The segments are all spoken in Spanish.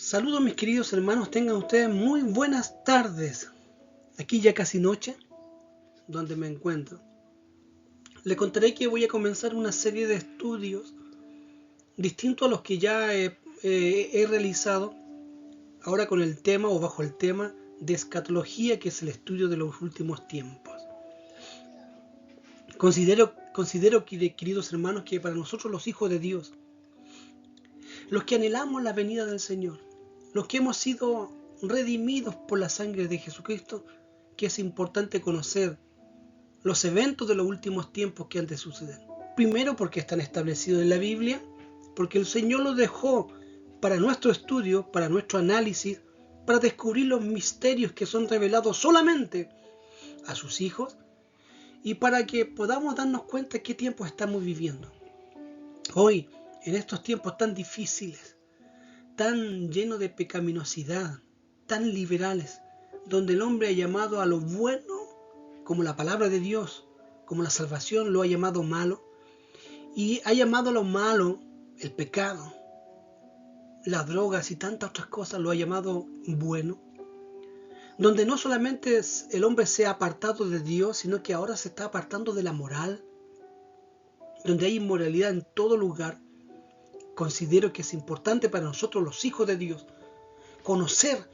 Saludos mis queridos hermanos, tengan ustedes muy buenas tardes. Aquí ya casi noche, donde me encuentro. Les contaré que voy a comenzar una serie de estudios distintos a los que ya he realizado, ahora con el tema o bajo el tema de escatología, que es el estudio de los últimos tiempos. Considero queridos hermanos, que para nosotros los hijos de Dios, los que anhelamos la venida del Señor, los que hemos sido redimidos por la sangre de Jesucristo, que es importante conocer los eventos de los últimos tiempos que han de suceder. Primero, porque están establecidos en la Biblia, porque el Señor los dejó para nuestro estudio, para nuestro análisis, para descubrir los misterios que son revelados solamente a sus hijos y para que podamos darnos cuenta qué tiempos estamos viviendo. Hoy, en estos tiempos tan difíciles, tan llenos de pecaminosidad, tan liberales, donde el hombre ha llamado a lo bueno, como la palabra de Dios, como la salvación, lo ha llamado malo, y ha llamado a lo malo, el pecado, las drogas y tantas otras cosas, lo ha llamado bueno, donde no solamente el hombre se ha apartado de Dios, sino que ahora se está apartando de la moral, donde hay inmoralidad en todo lugar. Considero que es importante para nosotros los hijos de Dios conocer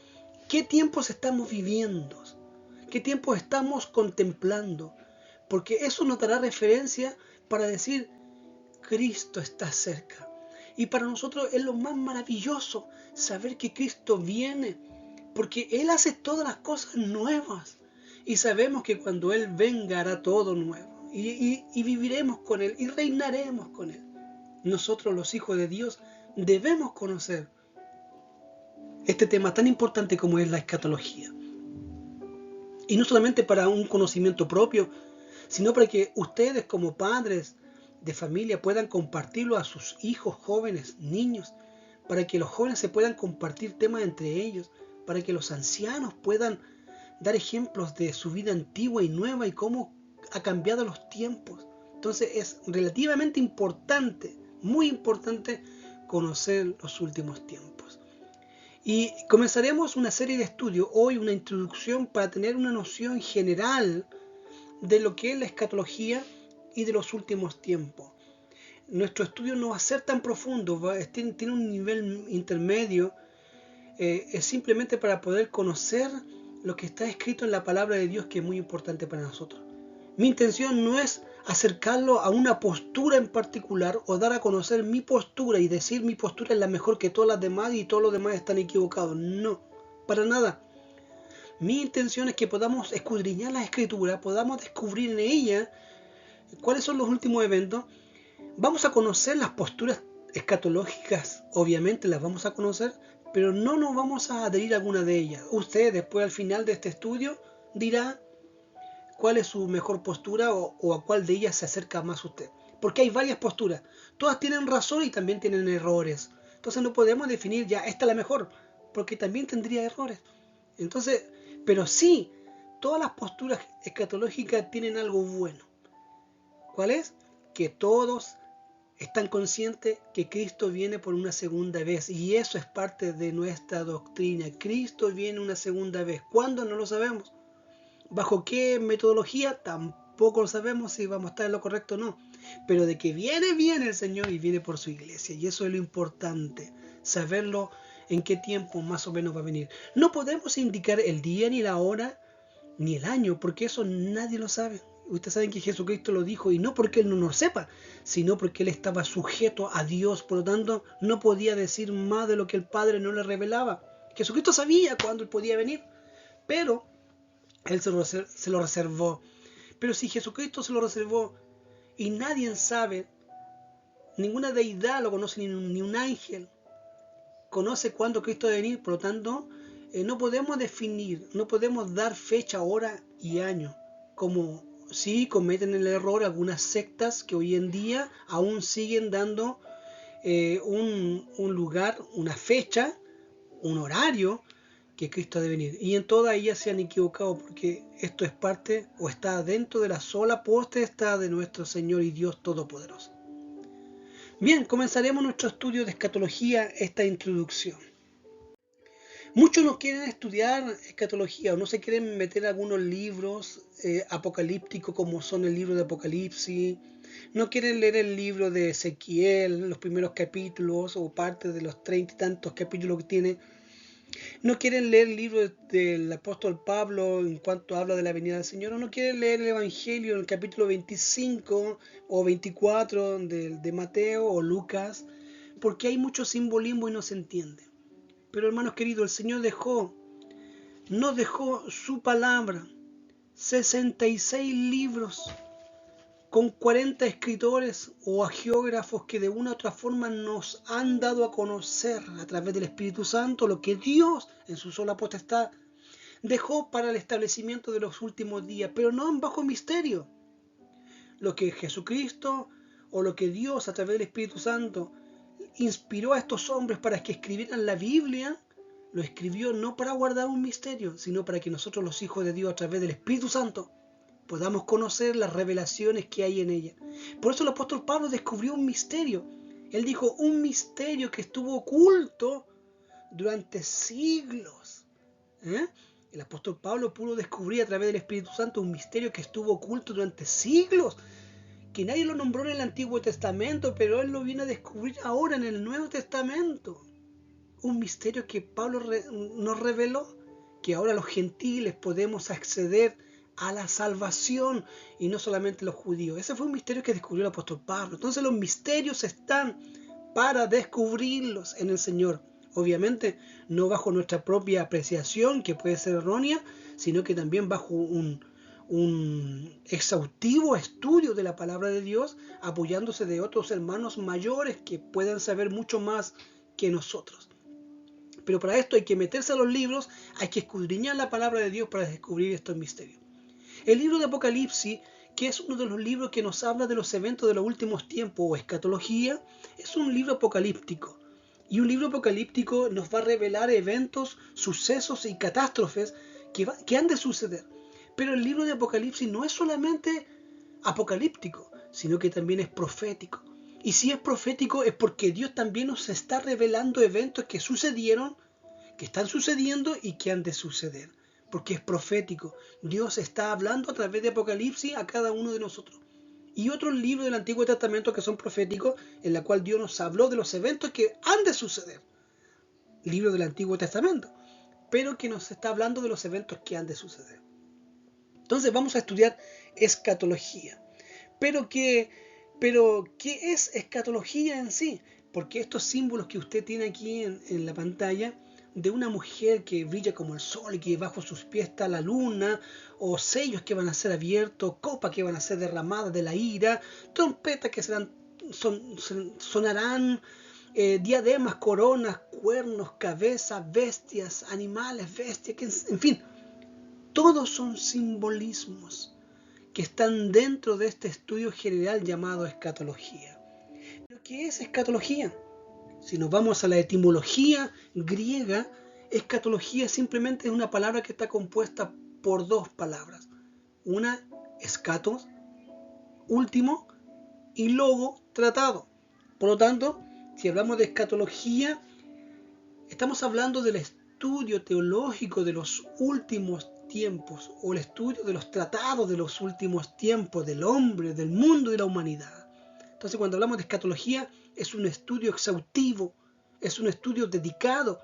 qué tiempos estamos viviendo, qué tiempos estamos contemplando, porque eso nos dará referencia para decir, Cristo está cerca. Y para nosotros es lo más maravilloso saber que Cristo viene, porque Él hace todas las cosas nuevas, y sabemos que cuando Él venga hará todo nuevo, y viviremos con Él, y reinaremos con Él. Nosotros los hijos de Dios debemos conocer este tema tan importante como es la escatología. Y no solamente para un conocimiento propio, sino para que ustedes como padres de familia puedan compartirlo a sus hijos jóvenes, niños, para que los jóvenes se puedan compartir temas entre ellos, para que los ancianos puedan dar ejemplos de su vida antigua y nueva y cómo ha cambiado los tiempos. Entonces es relativamente importante, muy importante, conocer los últimos tiempos. Y comenzaremos una serie de estudios, hoy una introducción para tener una noción general de lo que es la escatología y de los últimos tiempos. Nuestro estudio no va a ser tan profundo, tiene un nivel intermedio, es simplemente para poder conocer lo que está escrito en la palabra de Dios, que es muy importante para nosotros. Mi intención no es acercarlo a una postura en particular o dar a conocer mi postura y decir mi postura es la mejor que todas las demás y todos los demás están equivocados. No, para nada. Mi intención es que podamos escudriñar la escritura, podamos descubrir en ella cuáles son los últimos eventos. Vamos a conocer las posturas escatológicas, obviamente las vamos a conocer, pero no nos vamos a adherir a alguna de ellas. Usted después al final de este estudio dirá cuál es su mejor postura o a cuál de ellas se acerca más usted. Porque hay varias posturas. Todas tienen razón y también tienen errores. Entonces no podemos definir ya esta es la mejor, porque también tendría errores. Entonces, pero sí, todas las posturas escatológicas tienen algo bueno. ¿Cuál es? Que todos están conscientes que Cristo viene por una segunda vez, y eso es parte de nuestra doctrina. Cristo viene una segunda vez. ¿Cuándo? No lo sabemos. ¿Bajo qué metodología? Tampoco lo sabemos si vamos a estar en lo correcto o no. Pero de que viene el Señor y viene por su iglesia. Y eso es lo importante, saberlo en qué tiempo más o menos va a venir. No podemos indicar el día, ni la hora, ni el año, porque eso nadie lo sabe. Ustedes saben que Jesucristo lo dijo, y no porque Él no lo sepa, sino porque Él estaba sujeto a Dios. Por lo tanto, no podía decir más de lo que el Padre no le revelaba. Jesucristo sabía cuándo Él podía venir, pero Él se lo reservó. Pero si Jesucristo se lo reservó y nadie sabe, ninguna deidad lo conoce, ni un ángel conoce cuándo Cristo va a venir, por lo tanto, no podemos definir, no podemos dar fecha, hora y año, como sí cometen el error algunas sectas que hoy en día aún siguen dando un lugar, una fecha, un horario que Cristo debe venir. Y en todas ellas se han equivocado, porque esto es parte o está dentro de la sola potestad de nuestro Señor y Dios Todopoderoso. Bien, comenzaremos nuestro estudio de escatología, esta introducción. Muchos no quieren estudiar escatología o no se quieren meter algunos libros apocalípticos como son el libro de Apocalipsis. No quieren leer el libro de Ezequiel, los primeros capítulos o parte de los 30 y tantos capítulos que tiene. No quieren leer el libro del apóstol Pablo en cuanto habla de la venida del Señor. O no quieren leer el Evangelio en el capítulo 25 o 24 de Mateo o Lucas, porque hay mucho simbolismo y no se entiende. Pero hermanos queridos, el Señor nos dejó su palabra, 66 libros con 40 escritores o agiógrafos que de una u otra forma nos han dado a conocer a través del Espíritu Santo lo que Dios en su sola potestad dejó para el establecimiento de los últimos días, pero no bajo misterio. Lo que Jesucristo o lo que Dios a través del Espíritu Santo inspiró a estos hombres para que escribieran la Biblia, lo escribió no para guardar un misterio, sino para que nosotros los hijos de Dios a través del Espíritu Santo podamos conocer las revelaciones que hay en ella. Por eso el apóstol Pablo descubrió un misterio. Él dijo, un misterio que estuvo oculto durante siglos. El apóstol Pablo pudo descubrir a través del Espíritu Santo un misterio que estuvo oculto durante siglos, que nadie lo nombró en el Antiguo Testamento, pero él lo viene a descubrir ahora en el Nuevo Testamento. Un misterio que Pablo nos reveló, que ahora los gentiles podemos acceder a la salvación y no solamente los judíos. Ese fue un misterio que descubrió el apóstol Pablo. Entonces los misterios están para descubrirlos en el Señor. Obviamente no bajo nuestra propia apreciación, que puede ser errónea, sino que también bajo un exhaustivo estudio de la palabra de Dios, apoyándose de otros hermanos mayores que puedan saber mucho más que nosotros. Pero para esto hay que meterse a los libros, hay que escudriñar la palabra de Dios para descubrir estos misterios. El libro de Apocalipsis, que es uno de los libros que nos habla de los eventos de los últimos tiempos o escatología, es un libro apocalíptico. Y un libro apocalíptico nos va a revelar eventos, sucesos y catástrofes que han de suceder. Pero el libro de Apocalipsis no es solamente apocalíptico, sino que también es profético. Y si es profético es porque Dios también nos está revelando eventos que sucedieron, que están sucediendo y que han de suceder. Porque es profético. Dios está hablando a través de Apocalipsis a cada uno de nosotros. Y otros libros del Antiguo Testamento que son proféticos, en la cual Dios nos habló de los eventos que han de suceder. Libro del Antiguo Testamento. Pero que nos está hablando de los eventos que han de suceder. Entonces vamos a estudiar escatología. Pero ¿qué es escatología en sí? Porque estos símbolos que usted tiene aquí en la pantalla, de una mujer que brilla como el sol y que bajo sus pies está la luna, o sellos que van a ser abiertos, copas que van a ser derramadas de la ira, trompetas que sonarán, diademas, coronas, cuernos, cabezas, bestias, animales, bestias, en fin, todos son simbolismos que están dentro de este estudio general llamado escatología. ¿Pero qué es escatología? Si nos vamos a la etimología griega, escatología simplemente es una palabra que está compuesta por dos palabras. Una, escatos, último, y logo, tratado. Por lo tanto, si hablamos de escatología, estamos hablando del estudio teológico de los últimos tiempos, o el estudio de los tratados de los últimos tiempos del hombre, del mundo y de la humanidad. Entonces, cuando hablamos de escatología, es un estudio exhaustivo, es un estudio dedicado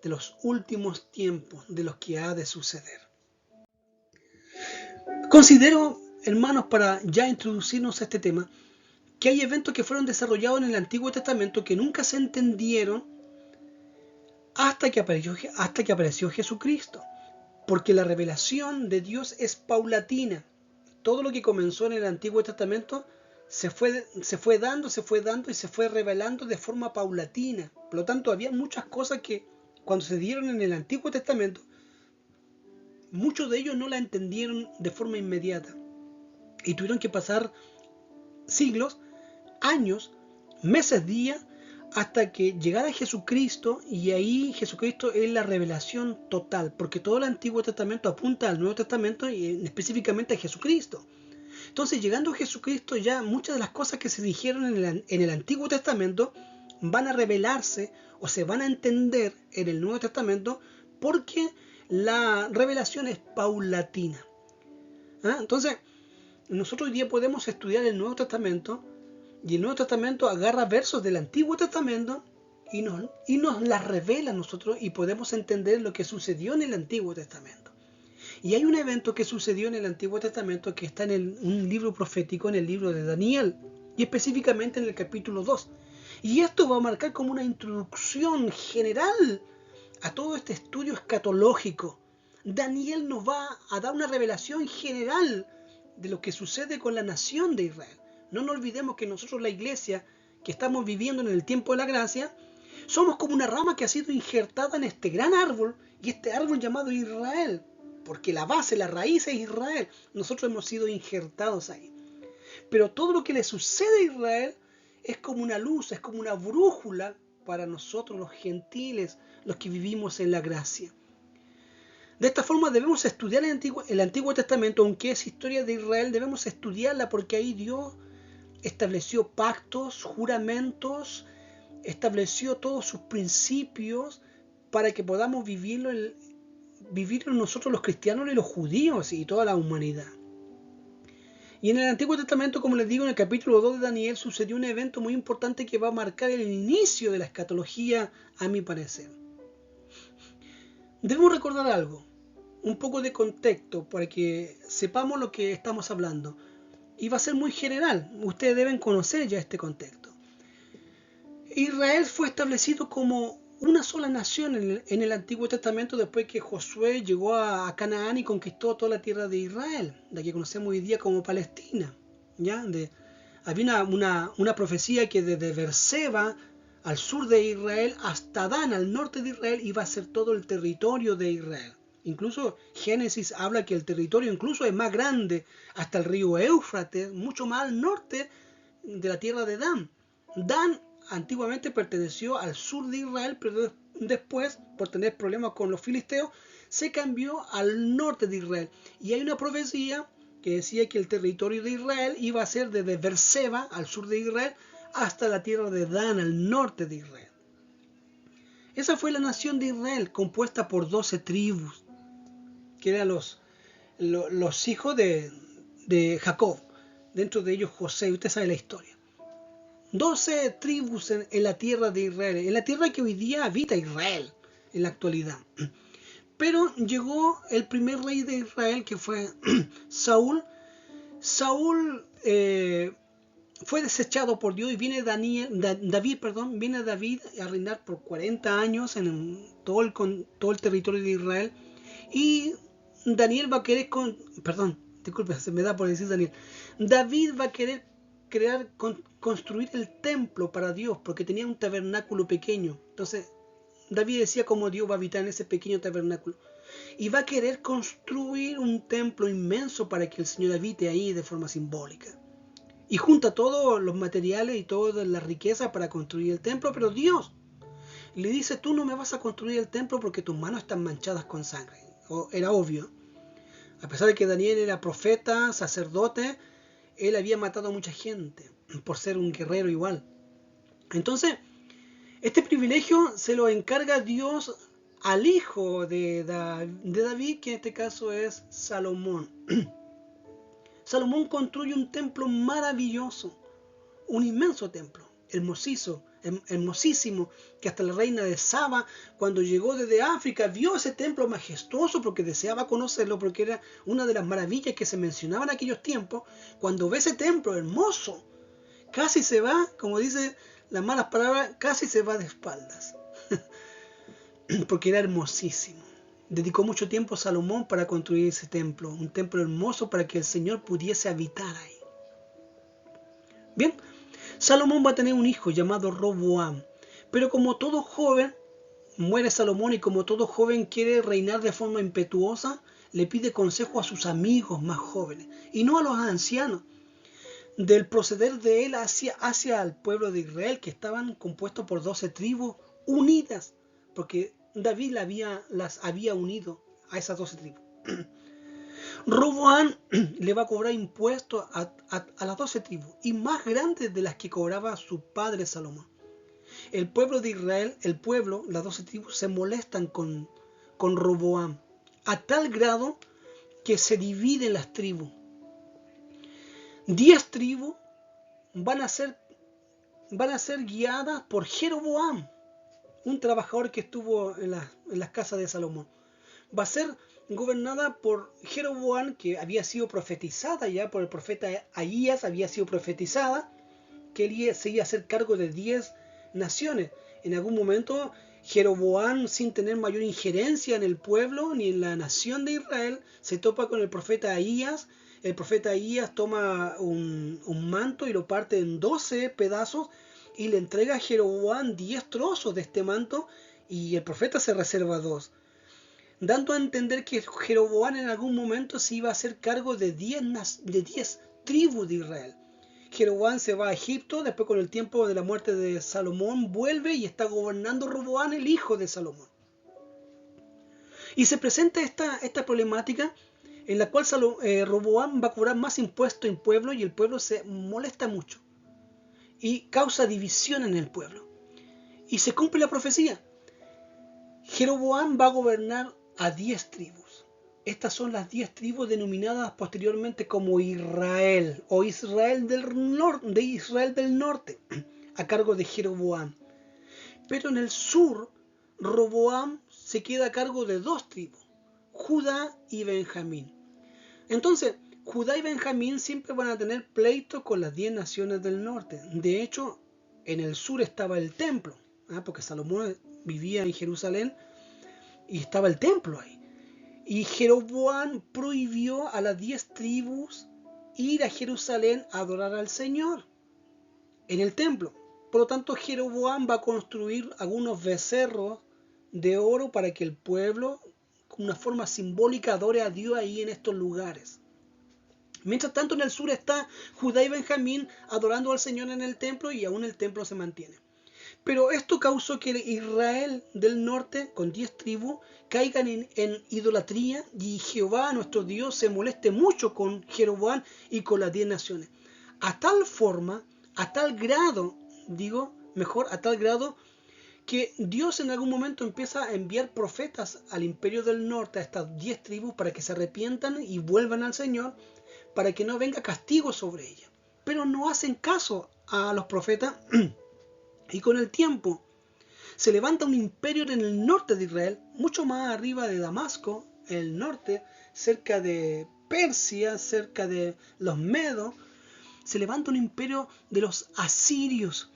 de los últimos tiempos, de los que ha de suceder. Considero, hermanos, para ya introducirnos a este tema, que hay eventos que fueron desarrollados en el Antiguo Testamento que nunca se entendieron hasta que apareció Jesucristo. Porque la revelación de Dios es paulatina. Todo lo que comenzó en el Antiguo Testamento se fue dando y se fue revelando de forma paulatina. Por lo tanto, había muchas cosas que cuando se dieron en el Antiguo Testamento, muchos de ellos no la entendieron de forma inmediata. Y tuvieron que pasar siglos, años, meses, días, hasta que llegara Jesucristo, y ahí Jesucristo es la revelación total, porque todo el Antiguo Testamento apunta al Nuevo Testamento y específicamente a Jesucristo. Entonces, llegando a Jesucristo, ya muchas de las cosas que se dijeron en el Antiguo Testamento van a revelarse o se van a entender en el Nuevo Testamento porque la revelación es paulatina. Entonces, nosotros hoy día podemos estudiar el Nuevo Testamento y el Nuevo Testamento agarra versos del Antiguo Testamento y nos las revela a nosotros y podemos entender lo que sucedió en el Antiguo Testamento. Y hay un evento que sucedió en el Antiguo Testamento que está en un libro profético, en el libro de Daniel, y específicamente en el capítulo 2. Y esto va a marcar como una introducción general a todo este estudio escatológico. Daniel nos va a dar una revelación general de lo que sucede con la nación de Israel. No nos olvidemos que nosotros, la iglesia, que estamos viviendo en el tiempo de la gracia, somos como una rama que ha sido injertada en este gran árbol, y este árbol llamado Israel, porque la base, la raíz es Israel. Nosotros hemos sido injertados ahí. Pero todo lo que le sucede a Israel es como una luz, es como una brújula para nosotros los gentiles, los que vivimos en la gracia. De esta forma debemos estudiar el Antiguo Testamento, aunque es historia de Israel, debemos estudiarla porque ahí Dios estableció pactos, juramentos, estableció todos sus principios para que podamos vivirlo nosotros los cristianos y los judíos y toda la humanidad. Y en el Antiguo Testamento, como les digo, en el capítulo 2 de Daniel sucedió un evento muy importante que va a marcar el inicio de la escatología, a mi parecer. Debemos recordar algo, un poco de contexto para que sepamos lo que estamos hablando. Y va a ser muy general, ustedes deben conocer ya este contexto. Israel fue establecido como una sola nación en el Antiguo Testamento después que Josué llegó a Canaán y conquistó toda la tierra de Israel, la que conocemos hoy día como Palestina. Había una profecía que desde Berseba, al sur de Israel, hasta Dan, al norte de Israel, iba a ser todo el territorio de Israel. Incluso Génesis habla que el territorio incluso es más grande, hasta el río Éufrates, mucho más al norte de la tierra de Dan. Dan antiguamente perteneció al sur de Israel, pero después, por tener problemas con los filisteos, se cambió al norte de Israel. Y hay una profecía que decía que el territorio de Israel iba a ser desde Berseba, al sur de Israel, hasta la tierra de Dan, al norte de Israel. Esa fue la nación de Israel, compuesta por 12 tribus, que eran los hijos de Jacob, dentro de ellos José. Usted sabe la historia. 12 tribus en la tierra de Israel, en la tierra que hoy día habita Israel, en la actualidad. Pero llegó el primer rey de Israel, que fue Saúl. Saúl fue desechado por Dios y viene David a reinar por 40 años en todo el territorio de Israel. Y David va a querer construir el templo para Dios, porque tenía un tabernáculo pequeño. Entonces David decía cómo Dios va a habitar en ese pequeño tabernáculo. Y va a querer construir un templo inmenso para que el Señor habite ahí de forma simbólica. Y junta todos los materiales y toda la riqueza para construir el templo, pero Dios le dice: tú no me vas a construir el templo porque tus manos están manchadas con sangre. Era obvio. A pesar de que Daniel era profeta, sacerdote, él había matado a mucha gente por ser un guerrero igual. Entonces, este privilegio se lo encarga Dios al hijo de David, que en este caso es Salomón. Salomón construye un templo maravilloso, un inmenso templo, hermosísimo, que hasta la reina de Saba, cuando llegó desde África, vio ese templo majestuoso porque deseaba conocerlo, porque era una de las maravillas que se mencionaban en aquellos tiempos. Cuando ve ese templo hermoso, casi se va, como dice las malas palabras, casi se va de espaldas, porque era hermosísimo. Dedicó mucho tiempo Salomón para construir ese templo, un templo hermoso para que el Señor pudiese habitar ahí. Bien, Salomón va a tener un hijo llamado Roboam, pero como todo joven, muere Salomón, y como todo joven quiere reinar de forma impetuosa, le pide consejo a sus amigos más jóvenes, y no a los ancianos, del proceder de él hacia el pueblo de Israel, que estaban compuestos por 12 tribus unidas, porque David las había unido a esas 12 tribus. Roboam le va a cobrar impuestos a las 12 tribus, y más grandes de las que cobraba su padre Salomón. El pueblo de Israel, las 12 tribus, se molestan con Roboam, a tal grado que se dividen las tribus. 10 tribus van a ser guiadas por Jeroboam, un trabajador que estuvo en las casas de Salomón. Va a ser gobernada por Jeroboam, que había sido profetizada ya por el profeta Ahías, había sido profetizada que él se iba a hacer cargo de 10 naciones. En algún momento Jeroboam, sin tener mayor injerencia en el pueblo ni en la nación de Israel, se topa con el profeta Ahías. El profeta Ahías toma un manto y lo parte en 12 pedazos y le entrega a Jeroboam 10 trozos de este manto, y el profeta se reserva 2, dando a entender que Jeroboam en algún momento se iba a hacer cargo de 10 tribus de Israel. Jeroboam se va a Egipto, después con el tiempo de la muerte de Salomón vuelve y está gobernando Roboam, el hijo de Salomón. Y se presenta esta problemática en la cual Roboam va a cobrar más impuestos en pueblo, y el pueblo se molesta mucho y causa división en el pueblo. Y se cumple la profecía. Jeroboam va a gobernar a 10 tribus. Estas son las 10 tribus denominadas posteriormente como Israel, o Israel del norte, a cargo de Jeroboam. Pero en el sur, Roboam se queda a cargo de 2 tribus, Judá y Benjamín. Entonces, Judá y Benjamín siempre van a tener pleito con las 10 naciones del norte. De hecho, en el sur estaba el templo, porque Salomón vivía en Jerusalén y estaba el templo ahí. Y Jeroboam prohibió a las 10 tribus ir a Jerusalén a adorar al Señor en el templo. Por lo tanto, Jeroboam va a construir algunos becerros de oro para que el pueblo, con una forma simbólica, adore a Dios ahí en estos lugares. Mientras tanto, en el sur está Judá y Benjamín adorando al Señor en el templo, y aún el templo se mantiene. Pero esto causó que Israel del norte, con 10 tribus, caigan en idolatría, y Jehová, nuestro Dios, se moleste mucho con Jeroboam y con las 10 naciones. A tal grado, que Dios en algún momento empieza a enviar profetas al imperio del norte, a estas 10 tribus, para que se arrepientan y vuelvan al Señor, para que no venga castigo sobre ellas. Pero no hacen caso a los profetas. Y con el tiempo se levanta un imperio en el norte de Israel, mucho más arriba de Damasco, en el norte, cerca de Persia, cerca de los medos. Se levanta un imperio de los asirios.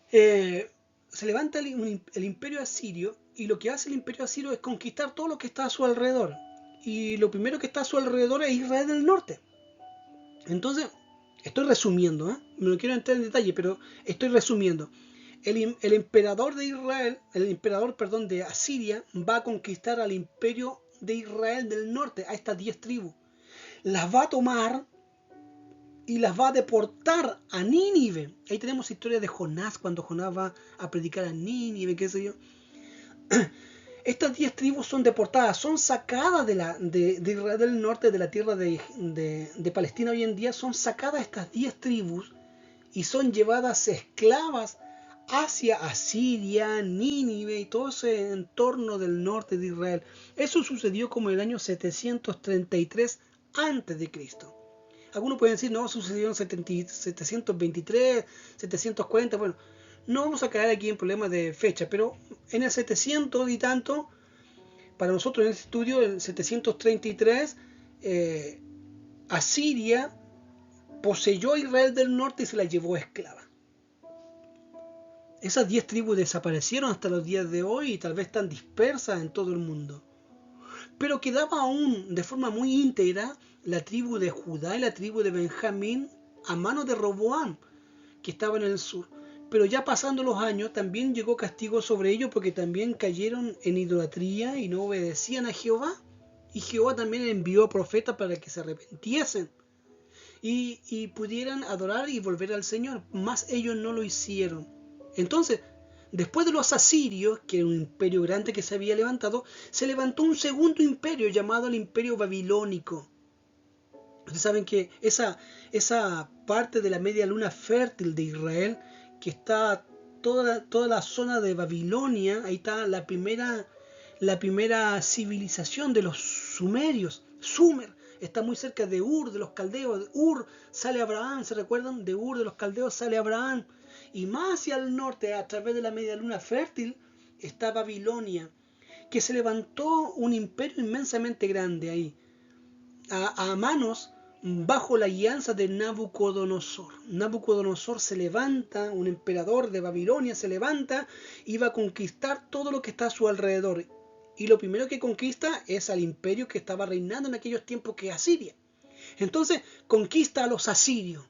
Se levanta el imperio asirio, y lo que hace el imperio asirio es conquistar todo lo que está a su alrededor. Y lo primero que está a su alrededor es Israel del norte. Entonces, estoy resumiendo, no quiero entrar en detalle, pero estoy resumiendo. El emperador de Asiria va a conquistar al imperio de Israel del norte, a estas 10 tribus. Las va a tomar y las va a deportar a Nínive. Ahí tenemos historia de Jonás, cuando Jonás va a predicar a Nínive, qué sé yo. Estas 10 tribus son deportadas, son sacadas de Israel del norte, de la tierra de Palestina hoy en día. Son sacadas estas 10 tribus y son llevadas esclavas hacia Asiria, Nínive y todo ese entorno del norte de Israel. Eso sucedió como en el año 733 a.C. Algunos pueden decir, no, sucedió en 723, 740, bueno. No vamos a caer aquí en problemas de fecha, pero en el 700 y tanto, para nosotros en este estudio, el 733, Asiria poseyó a Israel del norte y se la llevó esclava. Esas 10 tribus desaparecieron hasta los días de hoy y tal vez están dispersas en todo el mundo. Pero quedaba aún de forma muy íntegra la tribu de Judá y la tribu de Benjamín a manos de Roboam, que estaba en el sur. Pero ya pasando los años también llegó castigo sobre ellos, porque también cayeron en idolatría y no obedecían a Jehová. Y Jehová también envió profetas para que se arrepintiesen y pudieran adorar y volver al Señor. Mas ellos no lo hicieron. Entonces, después de los asirios, que era un imperio grande que se había levantado, se levantó un segundo imperio llamado el Imperio Babilónico. Ustedes saben que esa parte de la media luna fértil de Israel, que está toda la zona de Babilonia. Ahí está la primera civilización de los sumerios. Sumer está muy cerca de Ur, de los caldeos. De Ur sale Abraham, ¿se recuerdan? De Ur, de los caldeos, sale Abraham. Y más hacia el norte, a través de la media luna fértil, está Babilonia, que se levantó un imperio inmensamente grande ahí, a manos bajo la guianza de Nabucodonosor. Nabucodonosor se levanta, un emperador de Babilonia se levanta y va a conquistar todo lo que está a su alrededor. Y lo primero que conquista es al imperio que estaba reinando en aquellos tiempos, que es Asiria. Entonces conquista a los asirios.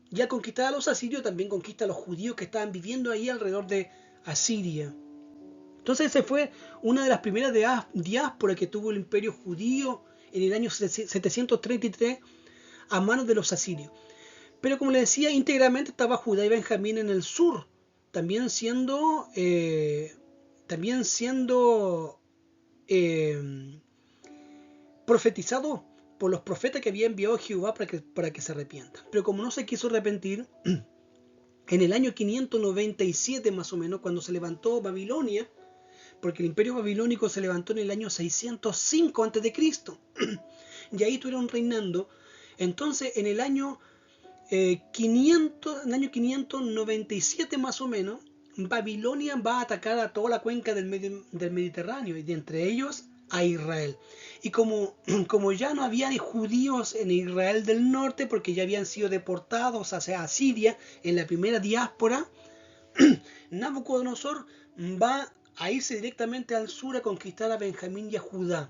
Ya conquistada a los asirios, también conquista a los judíos que estaban viviendo ahí alrededor de Asiria. Entonces esa fue una de las primeras diásporas que tuvo el imperio judío en el año 733 a manos de los asirios. Pero como les decía, íntegramente estaba Judá y Benjamín en el sur, también siendo profetizado por los profetas que había enviado Jehová para que se arrepientan. Pero como no se quiso arrepentir, en el año 597 más o menos, cuando se levantó Babilonia, porque el imperio babilónico se levantó en el año 605 a.C., y ahí estuvieron reinando. Entonces en el año 597 más o menos, Babilonia va a atacar a toda la cuenca del Mediterráneo, y de entre ellos a Israel. Y como ya no había judíos en Israel del norte, porque ya habían sido deportados hacia Asiria en la primera diáspora, Nabucodonosor va a irse directamente al sur a conquistar a Benjamín y a Judá.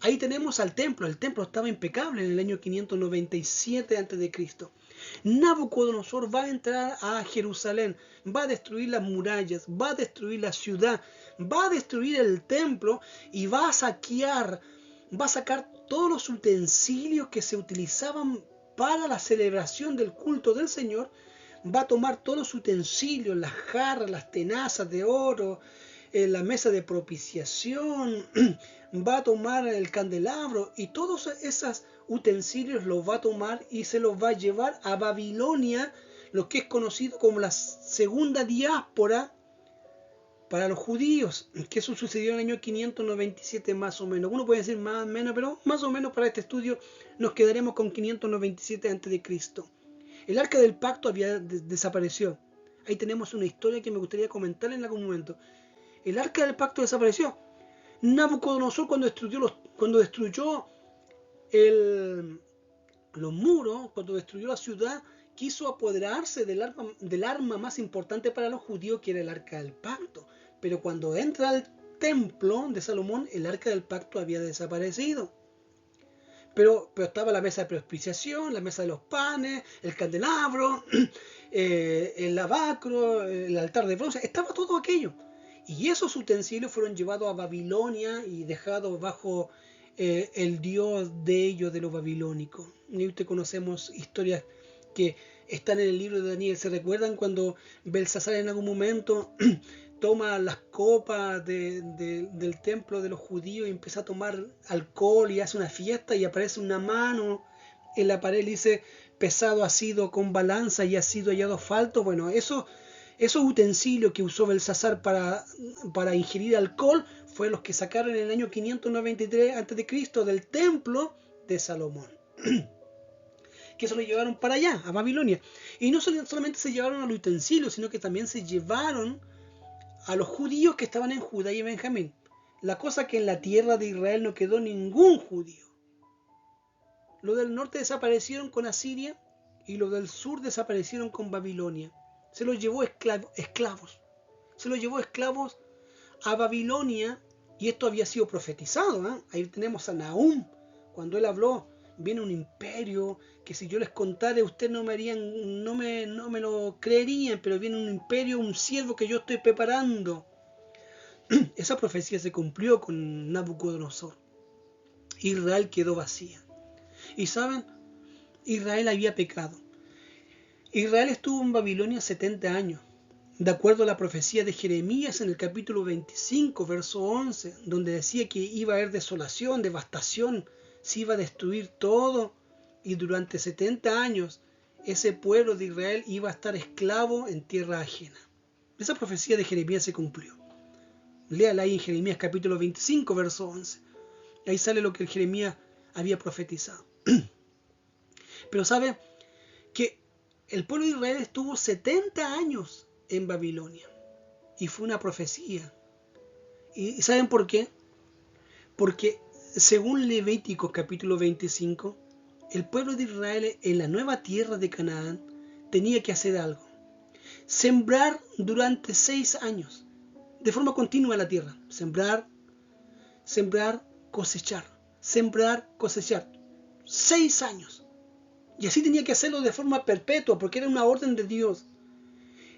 Ahí tenemos al templo. El templo estaba impecable en el año 597 a.C. Nabucodonosor va a entrar a Jerusalén, va a destruir las murallas, va a destruir la ciudad, va a destruir el templo y va a saquear, va a sacar todos los utensilios que se utilizaban para la celebración del culto del Señor. Va a tomar todos los utensilios, las jarras, las tenazas de oro, la mesa de propiciación, va a tomar el candelabro, y todos esos utensilios los va a tomar y se los va a llevar a Babilonia, lo que es conocido como la segunda diáspora para los judíos, que eso sucedió en el año 597 más o menos. Uno puede decir más o menos, pero más o menos para este estudio nos quedaremos con 597 a.C. El arca del pacto había desapareció. Ahí tenemos una historia que me gustaría comentar en algún momento. El arca del pacto desapareció. Nabucodonosor, cuando destruyó los muros, cuando destruyó la ciudad, quiso apoderarse del arma más importante para los judíos, que era el arca del pacto. Pero cuando entra al templo de Salomón, el arca del pacto había desaparecido. Pero estaba la mesa de propiciación, la mesa de los panes, el candelabro, el lavacro, el altar de bronce, estaba todo aquello. Y esos utensilios fueron llevados a Babilonia y dejados bajo el dios de ellos, de los babilónicos. Y usted conocemos historias que están en el libro de Daniel. ¿Se recuerdan cuando Belsasar en algún momento toma las copas del templo de los judíos y empieza a tomar alcohol y hace una fiesta, y aparece una mano en la pared y dice: pesado ha sido con balanza y ha sido hallado falto? Bueno, esos utensilios que usó Belsasar para ingerir alcohol fue los que sacaron en el año 593 a.C. del templo de Salomón. Que se lo llevaron para allá, a Babilonia. Y no solamente se llevaron a los utensilios, sino que también se llevaron a los judíos que estaban en Judá y Benjamín. La cosa que en la tierra de Israel no quedó ningún judío. Los del norte desaparecieron con Asiria y los del sur desaparecieron con Babilonia. Se los llevó esclavos. Se los llevó esclavos a Babilonia, y esto había sido profetizado. Ahí tenemos a Nahum, cuando él habló: viene un imperio que si yo les contara ustedes no me lo creerían, pero viene un imperio, un siervo que yo estoy preparando. Esa profecía se cumplió con Nabucodonosor. Israel quedó vacía. Y saben, Israel había pecado. Israel estuvo en Babilonia 70 años, de acuerdo a la profecía de Jeremías en el capítulo 25, verso 11, donde decía que iba a haber desolación, devastación, se iba a destruir todo, y durante 70 años ese pueblo de Israel iba a estar esclavo en tierra ajena. Esa profecía de Jeremías se cumplió. Léala ahí en Jeremías capítulo 25, verso 11. Ahí sale lo que Jeremías había profetizado. Pero sabe que el pueblo de Israel estuvo 70 años en Babilonia. Y fue una profecía. ¿Y saben por qué? Porque según Levítico capítulo 25, el pueblo de Israel en la nueva tierra de Canaán tenía que hacer algo. Sembrar durante 6 años, de forma continua la tierra. Sembrar, cosechar. Sembrar, cosechar. 6 años. Y así tenía que hacerlo de forma perpetua, porque era una orden de Dios.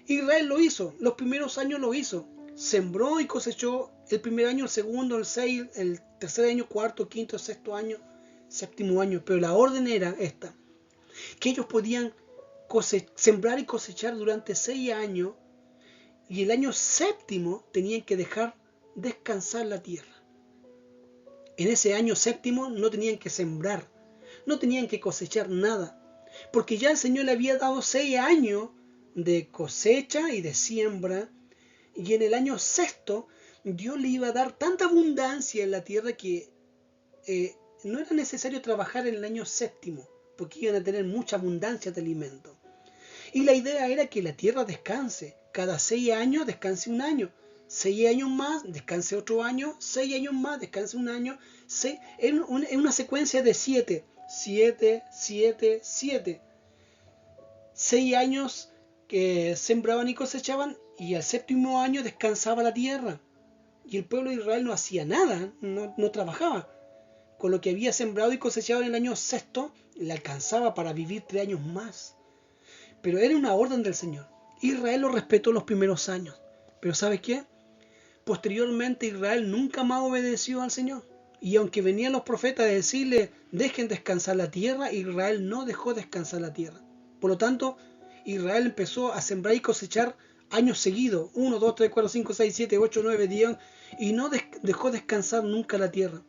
Israel lo hizo, los primeros años lo hizo. Sembró y cosechó el primer año, el segundo, el 6, el tercer año, cuarto, quinto, sexto año, séptimo año. Pero la orden era esta, que ellos podían sembrar y cosechar durante 6 años, y el año séptimo tenían que dejar descansar la tierra. En ese año séptimo no tenían que sembrar, no tenían que cosechar nada, porque ya el Señor le había dado 6 años de cosecha y de siembra, y en el año sexto Dios le iba a dar tanta abundancia en la tierra que no era necesario trabajar en el año séptimo, porque iban a tener mucha abundancia de alimento. Y la idea era que la tierra descanse, cada 6 años descanse un año, 6 años más, descanse otro año, 6 años más, descanse un año, en una secuencia de 7, 7, 7, 7. 6 años que sembraban y cosechaban, y al séptimo año descansaba la tierra. Y el pueblo de Israel no hacía nada, no trabajaba. Con lo que había sembrado y cosechado en el año sexto, le alcanzaba para vivir 3 años más. Pero era una orden del Señor. Israel lo respetó los primeros años. Pero ¿sabes qué? Posteriormente Israel nunca más obedeció al Señor. Y aunque venían los profetas a decirle, dejen descansar la tierra, Israel no dejó descansar la tierra. Por lo tanto, Israel empezó a sembrar y cosechar años seguidos, 1, 2, 3, 4, 5, 6, 7, 8, 9, 10, y no dejó descansar nunca la tierra.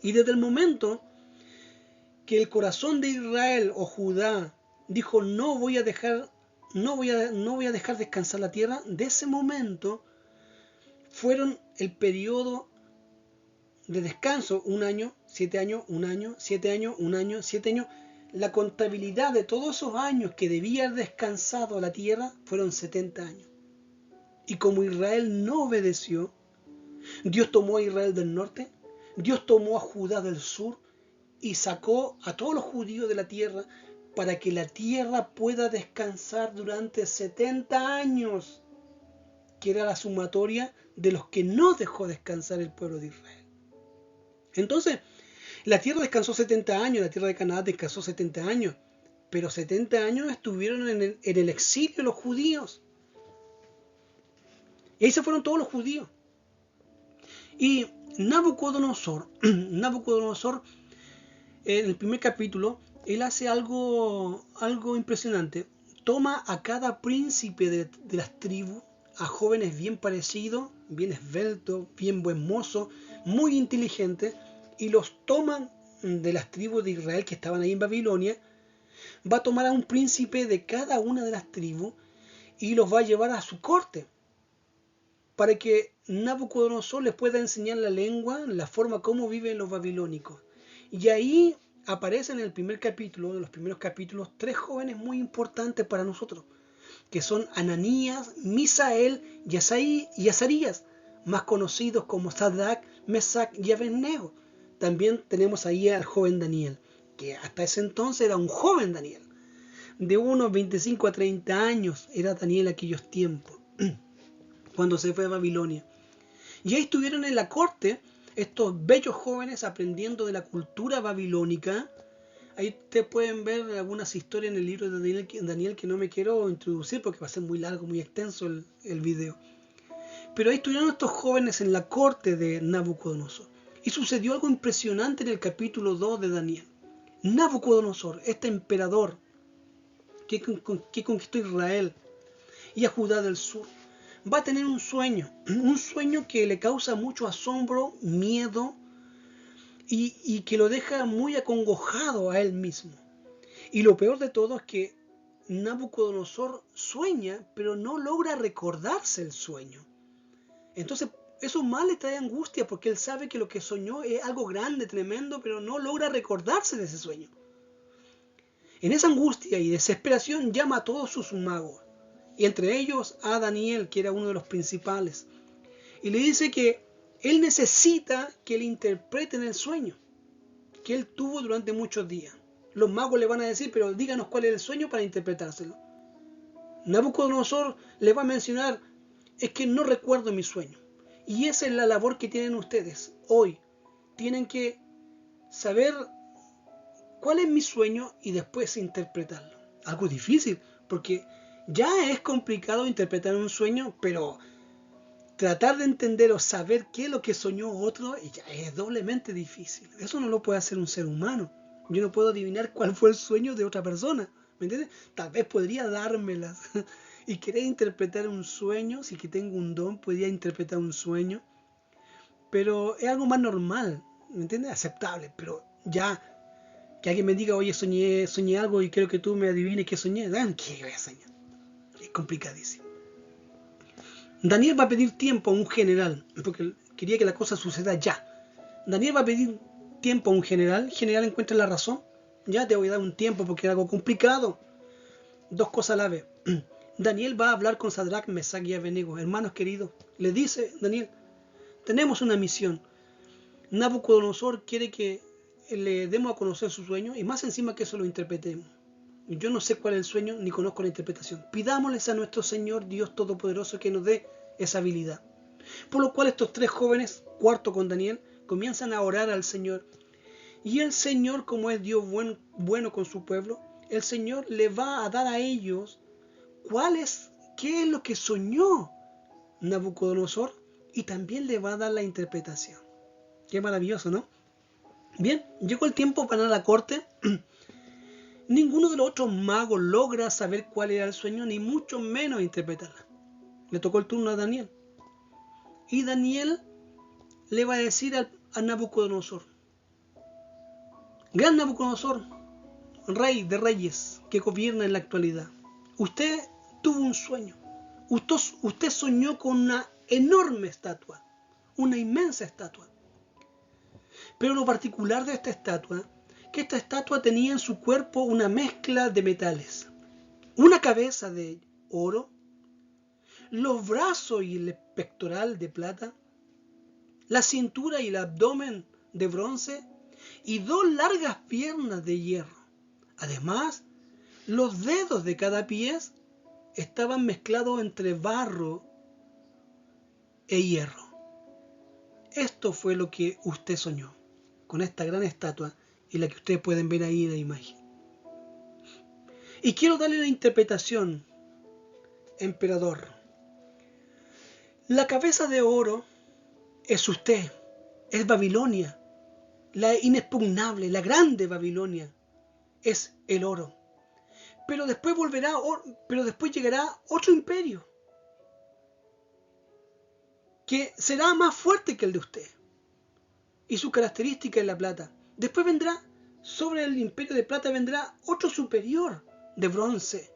Y desde el momento que el corazón de Israel o Judá dijo, no voy a dejar descansar la tierra, de ese momento fueron el periodo de descanso, 1 año, 7 años, 1 año, 7 años, 1 año, 7 años. La contabilidad de todos esos años que debía haber descansado la tierra fueron 70 años. Y como Israel no obedeció, Dios tomó a Israel del norte, Dios tomó a Judá del sur y sacó a todos los judíos de la tierra para que la tierra pueda descansar durante 70 años, que era la sumatoria de los que no dejó descansar el pueblo de Israel. Entonces, la tierra descansó 70 años, la tierra de Canaán descansó 70 años, pero 70 años estuvieron en el exilio los judíos. Y ahí se fueron todos los judíos. Y Nabucodonosor, en el primer capítulo, él hace algo impresionante. Toma a cada príncipe de las tribus, a jóvenes bien parecidos, bien esbeltos, bien buen mozo, muy inteligentes, y los toman de las tribus de Israel que estaban ahí en Babilonia. Va a tomar a un príncipe de cada una de las tribus y los va a llevar a su corte, para que Nabucodonosor les pueda enseñar la lengua, la forma como viven los babilónicos. Y ahí aparecen en el primer capítulo, de los primeros capítulos, 3 jóvenes muy importantes para nosotros, que son Ananías, Misael y Azarías, más conocidos como Sadrach, Mesach y Abednego. También tenemos ahí al joven Daniel, que hasta ese entonces era un joven Daniel. De unos 25 a 30 años era Daniel en aquellos tiempos, cuando se fue a Babilonia. Y ahí estuvieron en la corte estos bellos jóvenes aprendiendo de la cultura babilónica. Ahí ustedes pueden ver algunas historias en el libro de Daniel que no me quiero introducir porque va a ser muy largo, muy extenso el video. Pero ahí estuvieron estos jóvenes en la corte de Nabucodonosor. Y sucedió algo impresionante en el capítulo 2 de Daniel. Nabucodonosor, este emperador que conquistó Israel y a Judá del sur, va a tener un sueño que le causa mucho asombro, miedo y que lo deja muy acongojado a él mismo. Y lo peor de todo es que Nabucodonosor sueña, pero no logra recordarse el sueño. Entonces, eso más le trae angustia porque él sabe que lo que soñó es algo grande, tremendo, pero no logra recordarse de ese sueño. En esa angustia y desesperación llama a todos sus magos, y entre ellos a Daniel, que era uno de los principales, y le dice que él necesita que le interpreten el sueño que él tuvo durante muchos días. Los magos le van a decir, pero díganos cuál es el sueño para interpretárselo. Nabucodonosor le va a mencionar, es que no recuerdo mi sueño. Y esa es la labor que tienen ustedes hoy. Tienen que saber cuál es mi sueño y después interpretarlo. Algo difícil, porque ya es complicado interpretar un sueño, pero tratar de entender o saber qué es lo que soñó otro ya es doblemente difícil. Eso no lo puede hacer un ser humano. Yo no puedo adivinar cuál fue el sueño de otra persona. ¿Me entiendes? Tal vez podría dármelas y querer interpretar un sueño. Si que tengo un don, podría interpretar un sueño. Pero es algo más normal. ¿Me entiendes? Aceptable. Pero ya que alguien me diga, oye, soñé algo y quiero que tú me adivines qué soñé. ¿Qué voy a soñar? Es complicadísimo. Daniel va a pedir tiempo a un general, porque quería que la cosa suceda ya. Daniel va a pedir tiempo a un general. El general encuentra la razón. Ya te voy a dar un tiempo porque es algo complicado. Dos cosas a la vez. Daniel va a hablar con Sadrach, Mesach y Abednego. Hermanos queridos, le dice Daniel, tenemos una misión. Nabucodonosor quiere que le demos a conocer su sueño y más encima que eso lo interpretemos. Yo no sé cuál es el sueño ni conozco la interpretación. Pidámosles a nuestro Señor Dios Todopoderoso que nos dé esa habilidad. Por lo cual estos tres jóvenes, cuarto con Daniel, comienzan a orar al Señor. Y el Señor, como es Dios bueno con su pueblo, el Señor le va a dar a ellos qué es lo que soñó Nabucodonosor y también le va a dar la interpretación. Qué maravilloso, ¿no? Bien, llegó el tiempo para la corte. Ninguno de los otros magos logra saber cuál era el sueño, ni mucho menos interpretarla. Le tocó el turno a Daniel. Y Daniel le va a decir a Nabucodonosor, gran Nabucodonosor, rey de reyes que gobierna en la actualidad, usted tuvo un sueño. Usted soñó con una enorme estatua, una inmensa estatua. Pero lo particular de esta estatua, que esta estatua tenía en su cuerpo una mezcla de metales. Una cabeza de oro, los brazos y el pectoral de plata, la cintura y el abdomen de bronce y dos largas piernas de hierro. Además, los dedos de cada pie estaban mezclados entre barro e hierro. Esto fue lo que usted soñó con esta gran estatua y la que ustedes pueden ver ahí en la imagen. Y quiero darle la interpretación, emperador. La cabeza de oro es usted, es Babilonia, la inexpugnable, la grande Babilonia, es el oro. Pero después llegará otro imperio que será más fuerte que el de usted. Y su característica es la plata. Después vendrá, sobre el imperio de plata vendrá otro superior de bronce,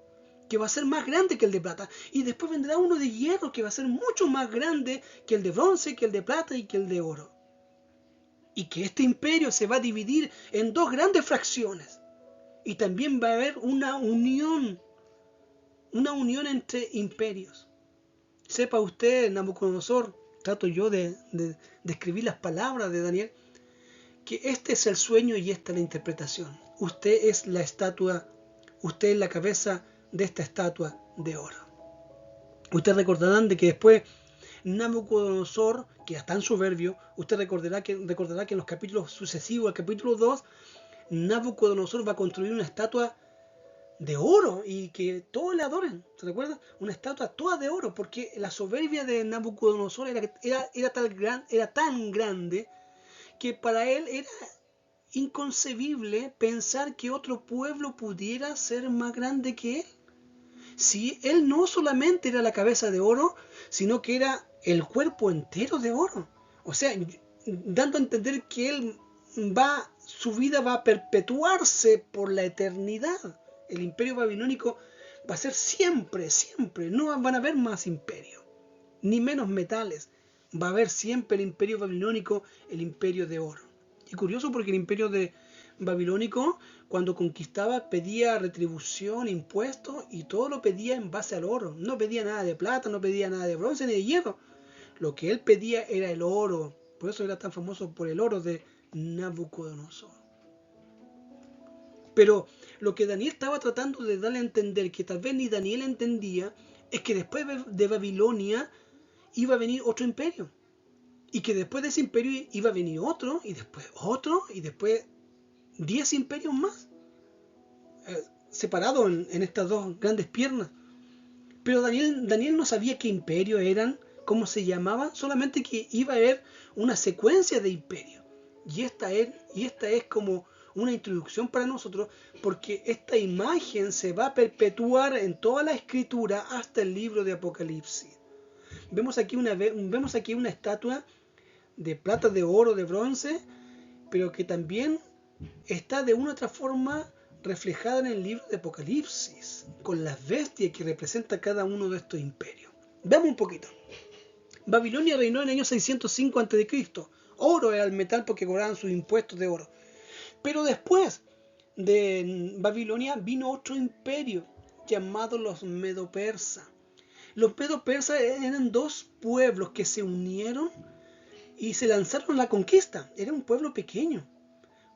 que va a ser más grande que el de plata. Y después vendrá uno de hierro, que va a ser mucho más grande que el de bronce, que el de plata y que el de oro. Y que este imperio se va a dividir en dos grandes fracciones. Y también va a haber una unión entre imperios. Sepa usted, Nabucodonosor, trato yo de escribir las palabras de Daniel, que este es el sueño y esta es la interpretación. Usted es la estatua, usted es la cabeza de esta estatua de oro. Ustedes recordarán de que después Nabucodonosor, que es tan soberbio, usted recordará que en los capítulos sucesivos, al capítulo 2, Nabucodonosor va a construir una estatua de oro y que todos le adoren. ¿Se recuerda? Una estatua toda de oro, porque la soberbia de Nabucodonosor era tan grande que para él era inconcebible pensar que otro pueblo pudiera ser más grande que él. Si él no solamente era la cabeza de oro, sino que era el cuerpo entero de oro. O sea, dando a entender que su vida va a perpetuarse por la eternidad. El imperio babilónico Va a ser siempre, siempre. No van a haber más imperios, ni menos metales. Va a haber siempre el imperio babilónico, el imperio de oro. Y curioso porque el imperio babilónico, cuando conquistaba, pedía retribución, impuestos, y todo lo pedía en base al oro. No pedía nada de plata, no pedía nada de bronce ni de hierro. Lo que él pedía era el oro. Por eso era tan famoso por el oro de Nabucodonosor. Pero lo que Daniel estaba tratando de darle a entender, que tal vez ni Daniel entendía, es que después de Babilonia iba a venir otro imperio. Y que después de ese imperio iba a venir otro, y después 10 imperios más, separados en estas dos grandes piernas. Pero Daniel no sabía qué imperios eran, cómo se llamaban, solamente que iba a haber una secuencia de imperios. Y esta es como una introducción para nosotros, porque esta imagen se va a perpetuar en toda la escritura hasta el libro de Apocalipsis. Vemos aquí una estatua de plata, de oro, de bronce, pero que también está de una u otra forma reflejada en el libro de Apocalipsis, con las bestias que representa cada uno de estos imperios. Veamos un poquito. Babilonia reinó en el año 605 a.C. Oro era el metal porque cobraban sus impuestos de oro. Pero después de Babilonia vino otro imperio llamado los Medo-Persas. Los Medo-Persas eran dos pueblos que se unieron y se lanzaron a la conquista. Era un pueblo pequeño.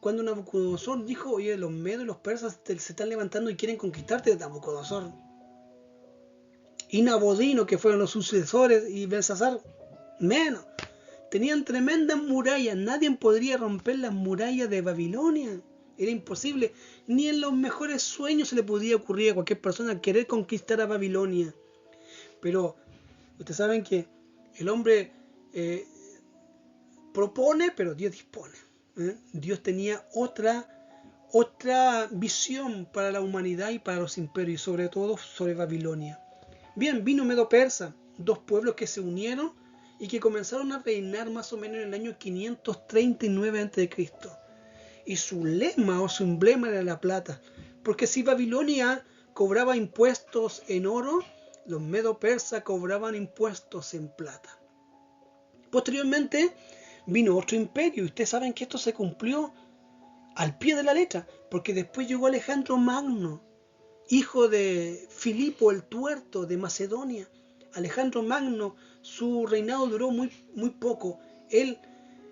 Cuando Nabucodonosor dijo, oye, los medos y los persas se están levantando y quieren conquistarte, Nabucodonosor y Nabodino, que fueron los sucesores, y Belsasar, menos. Tenían tremendas murallas, nadie podría romper las murallas de Babilonia. Era imposible, ni en los mejores sueños se le podía ocurrir a cualquier persona querer conquistar a Babilonia. Pero ustedes saben que el hombre propone, pero Dios dispone. Dios tenía otra visión para la humanidad y para los imperios, y sobre todo sobre Babilonia. Bien, vino Medo-Persa, dos pueblos que se unieron y que comenzaron a reinar más o menos en el año 539 a.C. Y su lema o su emblema era la plata, porque si Babilonia cobraba impuestos en oro, los Medo-Persas cobraban impuestos en plata. Posteriormente vino otro imperio, y ustedes saben que esto se cumplió al pie de la letra, porque después llegó Alejandro Magno, hijo de Filipo el Tuerto de Macedonia. Alejandro Magno, su reinado duró muy poco. Él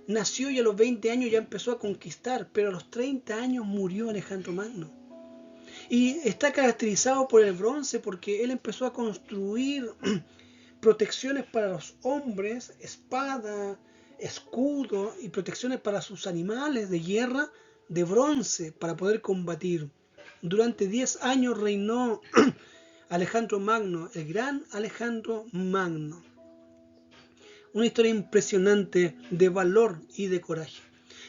nació y a los 20 años ya empezó a conquistar, pero a los 30 años murió Alejandro Magno. Y está caracterizado por el bronce porque él empezó a construir protecciones para los hombres, espada, escudo y protecciones para sus animales de guerra de bronce para poder combatir. Durante 10 años reinó Alejandro Magno, el gran Alejandro Magno. Una historia impresionante de valor y de coraje.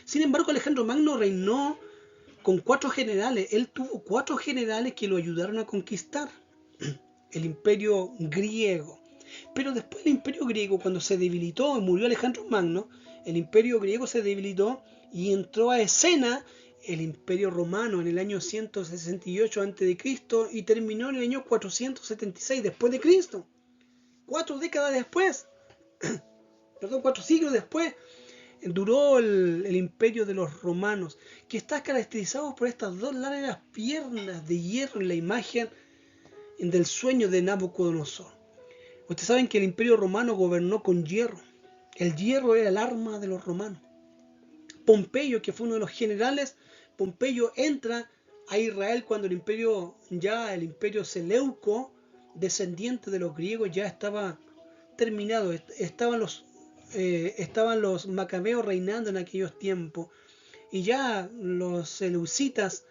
Sin embargo, Alejandro Magno reinó con 4 generales. Él tuvo 4 generales que lo ayudaron a conquistar el imperio griego. Pero después el imperio griego, cuando se debilitó y murió Alejandro Magno, el imperio griego se debilitó y entró a escena el imperio romano en el año 168 a.C. y terminó en el año 476 después de Cristo. 4 décadas después, 4 siglos después, duró el imperio de los romanos, que está caracterizado por estas dos largas piernas de hierro en la imagen del sueño de Nabucodonosor. Ustedes saben que el imperio romano gobernó con hierro. El hierro era el arma de los romanos. Pompeyo, que fue uno de los generales, Pompeyo entra a Israel cuando el imperio Seleuco, descendiente de los griegos, ya estaba terminado. Estaban los macabeos reinando en aquellos tiempos, y ya los seleucitas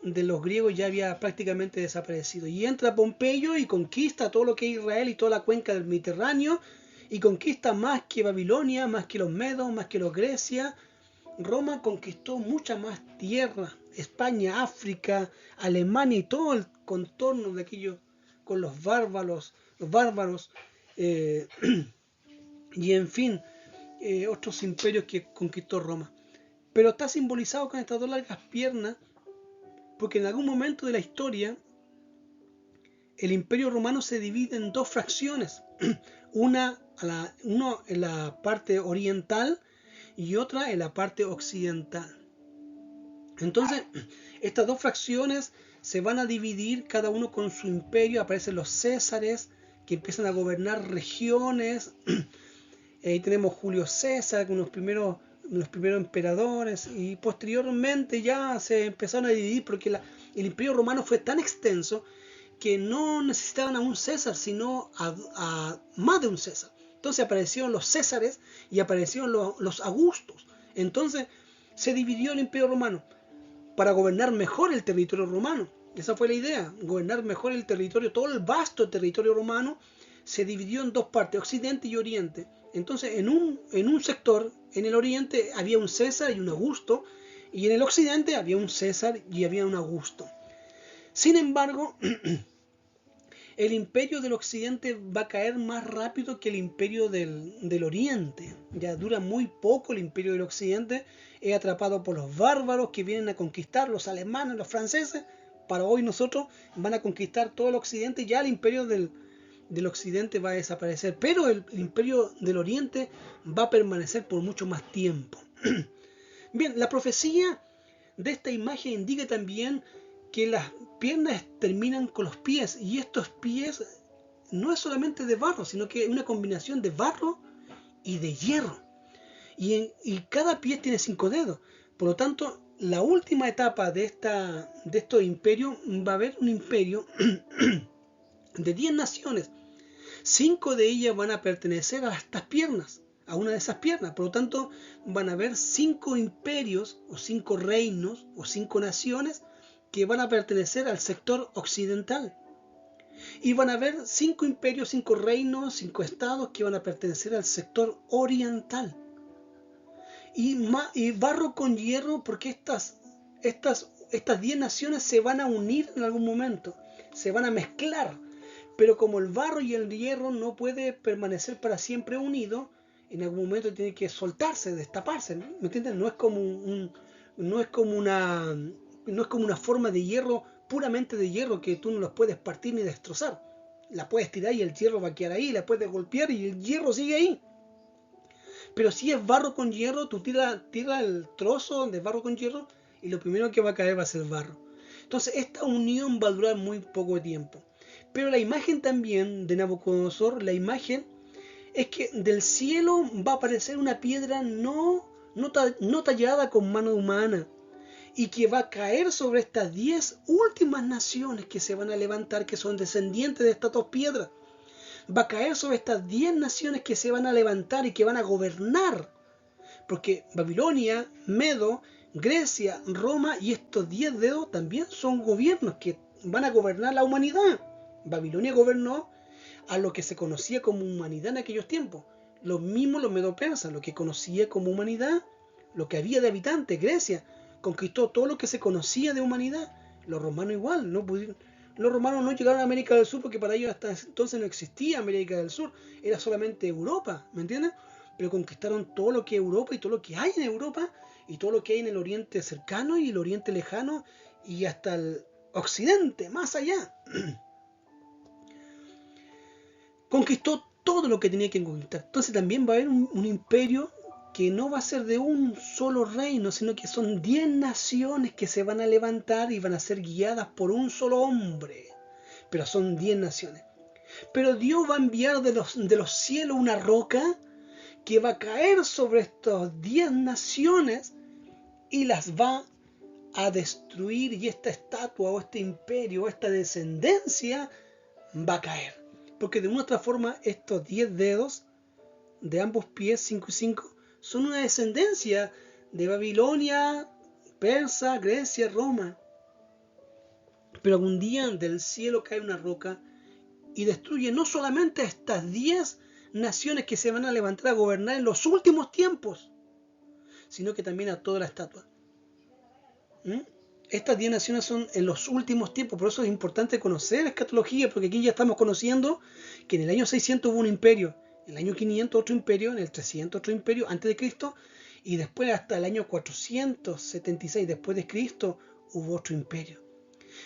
de los griegos ya había prácticamente desaparecido. Y entra Pompeyo y conquista todo lo que es Israel y toda la cuenca del Mediterráneo, y conquista más que Babilonia, más que los medos, más que los Grecia. Roma conquistó mucha más tierra, España, África, Alemania y todo el contorno de aquello con los bárbaros, y en fin, otros imperios que conquistó Roma. Pero está simbolizado con estas dos largas piernas, porque en algún momento de la historia el Imperio Romano se divide en dos fracciones, una en la parte oriental y otra en la parte occidental. Entonces, estas dos fracciones se van a dividir, cada uno con su imperio. Aparecen los césares, que empiezan a gobernar regiones. Ahí tenemos Julio César, con los primeros emperadores, y posteriormente ya se empezaron a dividir porque el Imperio Romano fue tan extenso que no necesitaban a un César, sino a más de un César. Entonces aparecieron los Césares y aparecieron los Augustos. Entonces se dividió el Imperio Romano para gobernar mejor el territorio romano. Esa fue la idea, gobernar mejor el territorio. Todo el vasto territorio romano se dividió en dos partes, Occidente y Oriente. Entonces en un sector, en el Oriente, había un César y un Augusto, y en el Occidente había un César y había un Augusto. Sin embargo, el imperio del Occidente va a caer más rápido que el imperio del Oriente. Ya dura muy poco el imperio del Occidente. Es atrapado por los bárbaros que vienen a conquistar, los alemanes, los franceses. Para hoy nosotros van a conquistar todo el Occidente. Ya el imperio del Occidente va a desaparecer. Pero el imperio del Oriente va a permanecer por mucho más tiempo. Bien, la profecía de esta imagen indica también que las piernas terminan con los pies, y estos pies no es solamente de barro, sino que es una combinación de barro y de hierro, y cada pie tiene 5 dedos. Por lo tanto, la última etapa de estos imperios, va a haber un imperio de 10 naciones. 5 de ellas van a pertenecer a estas piernas, a una de esas piernas. Por lo tanto, van a haber 5 imperios o 5 reinos o 5 naciones que van a pertenecer al sector occidental. Y van a haber 5 imperios, 5 reinos, 5 estados que van a pertenecer al sector oriental. Y barro con hierro, porque estas 10 naciones se van a unir en algún momento, se van a mezclar. Pero como el barro y el hierro no puede permanecer para siempre unido, en algún momento tiene que soltarse, destaparse, ¿me entiendes? No es como una forma de hierro, puramente de hierro, que tú no las puedes partir ni destrozar. La puedes tirar y el hierro va a quedar ahí, la puedes golpear y el hierro sigue ahí. Pero si es barro con hierro, tú tira el trozo de barro con hierro y lo primero que va a caer va a ser barro. Entonces esta unión va a durar muy poco tiempo. Pero la imagen también de Nabucodonosor, la imagen es que del cielo va a aparecer una piedra no tallada con mano humana, y que va a caer sobre estas 10 últimas naciones que se van a levantar, que son descendientes de estas 2 piedras. Va a caer sobre estas 10 naciones que se van a levantar y que van a gobernar. Porque Babilonia, Medo, Grecia, Roma y estos 10 dedos también son gobiernos que van a gobernar la humanidad. Babilonia gobernó a lo que se conocía como humanidad en aquellos tiempos. Lo mismo los medo-persas, lo que conocía como humanidad, lo que había de habitantes. Grecia conquistó todo lo que se conocía de humanidad. Los romanos igual, los romanos no llegaron a América del Sur porque para ellos hasta entonces no existía América del Sur, era solamente Europa, ¿me entiendes? Pero conquistaron todo lo que es Europa y todo lo que hay en Europa y todo lo que hay en el Oriente cercano y el Oriente lejano y hasta el Occidente, más allá. Conquistó todo lo que tenía que conquistar. Entonces también va a haber un imperio que no va a ser de un solo reino, sino que son 10 naciones que se van a levantar y van a ser guiadas por un solo hombre. Pero son 10 naciones. Pero Dios va a enviar de los cielos una roca que va a caer sobre estas 10 naciones y las va a destruir, y esta estatua o este imperio o esta descendencia va a caer. Porque de una u otra forma estos 10 dedos de ambos pies, 5 y 5, son una descendencia de Babilonia, Persa, Grecia, Roma. Pero algún día del cielo cae una roca y destruye no solamente a estas 10 naciones que se van a levantar a gobernar en los últimos tiempos, sino que también a toda la estatua. Estas 10 naciones son en los últimos tiempos, por eso es importante conocer la escatología, porque aquí ya estamos conociendo que en el año 600 hubo un imperio, en el año 500 otro imperio, en el 300 otro imperio antes de Cristo, y después hasta el año 476 después de Cristo hubo otro imperio.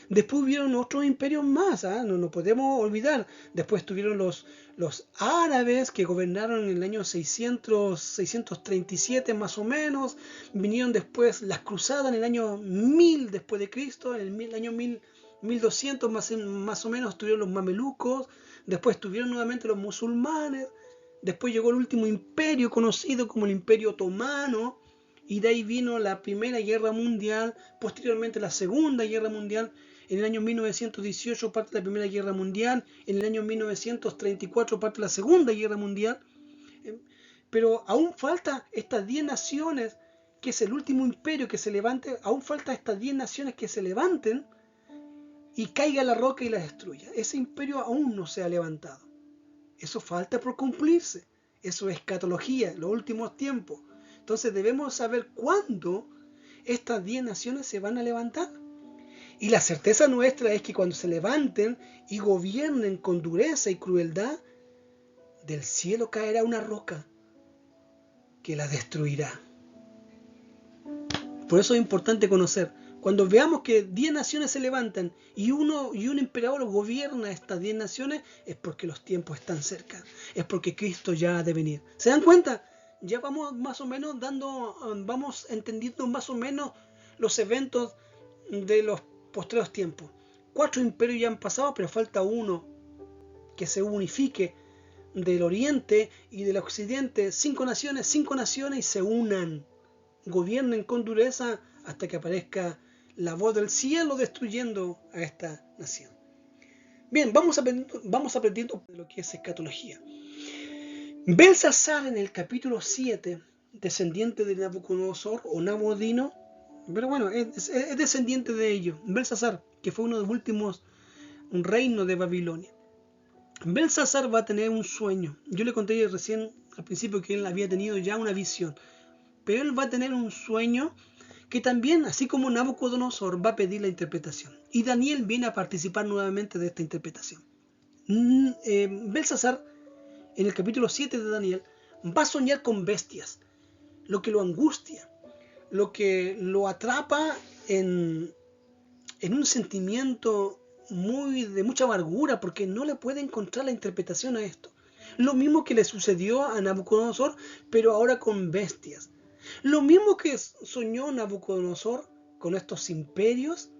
Después hubieron otros imperios más, no podemos olvidar. Después tuvieron los árabes que gobernaron en el año 637 más o menos. Vinieron después las cruzadas en el año 1000 después de Cristo, en el año 1200 más o menos tuvieron los mamelucos. Después tuvieron nuevamente los musulmanes. Después llegó el último imperio conocido como el Imperio Otomano. Y de ahí vino la Primera Guerra Mundial, posteriormente la Segunda Guerra Mundial. En el año 1918 parte la Primera Guerra Mundial, en el año 1934 parte la Segunda Guerra Mundial. Pero aún falta estas 10 naciones, que es el último imperio que se levante, aún falta estas 10 naciones que se levanten y caiga la roca y la destruya. Ese imperio aún no se ha levantado. Eso falta por cumplirse. Eso es escatología, los últimos tiempos. Entonces debemos saber cuándo estas 10 naciones se van a levantar. Y la certeza nuestra es que cuando se levanten y gobiernen con dureza y crueldad, del cielo caerá una roca que la destruirá. Por eso es importante conocer. Cuando veamos que 10 naciones se levantan y un emperador gobierna estas 10 naciones, es porque los tiempos están cerca. Es porque Cristo ya ha de venir. ¿Se dan cuenta? Ya vamos más o menos vamos entendiendo más o menos los eventos de los postreros tiempos. 4 imperios ya han pasado, pero falta uno que se unifique del oriente y del occidente. 5 naciones y se unan, gobiernen con dureza hasta que aparezca la voz del cielo destruyendo a esta nación. Bien, vamos aprendiendo de lo que es escatología. Belsasar en el capítulo 7, descendiente de Nabucodonosor o Nabodino, pero bueno, es descendiente de ellos. Belsasar, que fue uno de los últimos reinos de Babilonia. Belsasar va a tener un sueño. Yo le conté recién al principio que él había tenido ya una visión, pero él va a tener un sueño que también, así como Nabucodonosor, va a pedir la interpretación. Y Daniel viene a participar nuevamente de esta interpretación. Belsasar, en el capítulo 7 de Daniel, va a soñar con bestias, lo que lo angustia, lo que lo atrapa en un sentimiento de mucha amargura, porque no le puede encontrar la interpretación a esto. Lo mismo que le sucedió a Nabucodonosor, pero ahora con bestias. Lo mismo que soñó Nabucodonosor con estos imperios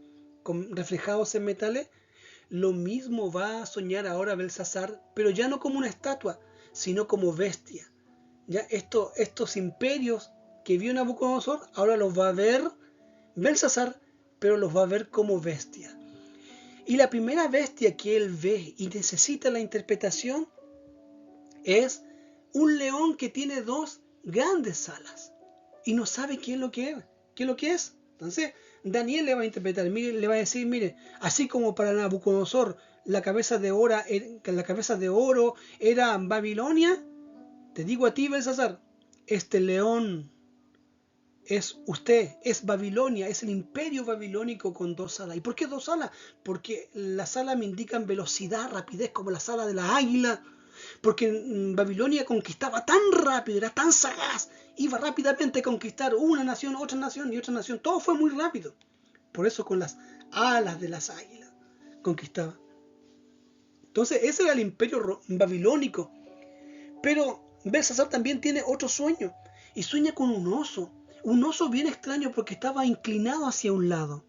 reflejados en metales, lo mismo va a soñar ahora Belsasar, pero ya no como una estatua, sino como bestia. Ya estos imperios que vio Nabucodonosor, ahora los va a ver Belsasar, pero los va a ver como bestia. Y la primera bestia que él ve y necesita la interpretación es un león que tiene 2 grandes alas y no sabe qué es lo que es. Entonces Daniel le va a interpretar, le va a decir, mire, así como para Nabucodonosor la cabeza de oro era Babilonia, te digo a ti, Belsasar, este león es usted, es Babilonia, es el imperio babilónico con 2 alas. ¿Y por qué 2 alas? Porque las alas me indican velocidad, rapidez, como las alas de la águila. Porque Babilonia conquistaba tan rápido, era tan sagaz, iba rápidamente a conquistar una nación, otra nación y otra nación. Todo fue muy rápido. Por eso con las alas de las águilas conquistaba. Entonces ese era el imperio babilónico. Pero Belsasar también tiene otro sueño. Y sueña con un oso. Un oso bien extraño porque estaba inclinado hacia un lado.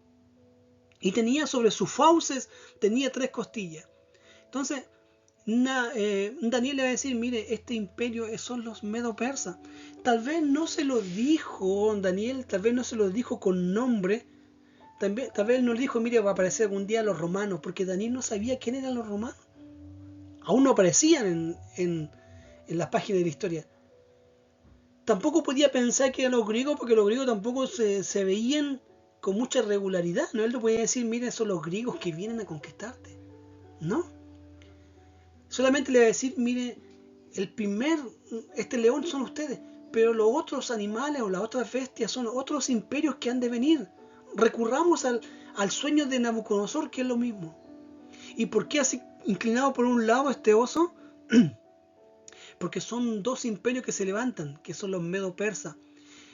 Y tenía sobre sus fauces, tenía 3 costillas. Entonces Daniel le va a decir, mire, este imperio son los medo-persas. Tal vez no se lo dijo Daniel, tal vez no se lo dijo con nombre. Tal vez no le dijo, mire, va a aparecer algún día los romanos, porque Daniel no sabía quién eran los romanos. Aún no aparecían en la página de la historia. Tampoco podía pensar que eran los griegos, porque los griegos tampoco se veían con mucha regularidad. No, él no podía decir, mire, son los griegos que vienen a conquistarte. No. Solamente le va a decir, mire, este león son ustedes, pero los otros animales o las otras bestias son otros imperios que han de venir. Recurramos al sueño de Nabucodonosor, que es lo mismo. ¿Y por qué así inclinado por un lado este oso? Porque son 2 imperios que se levantan, que son los medo-persas.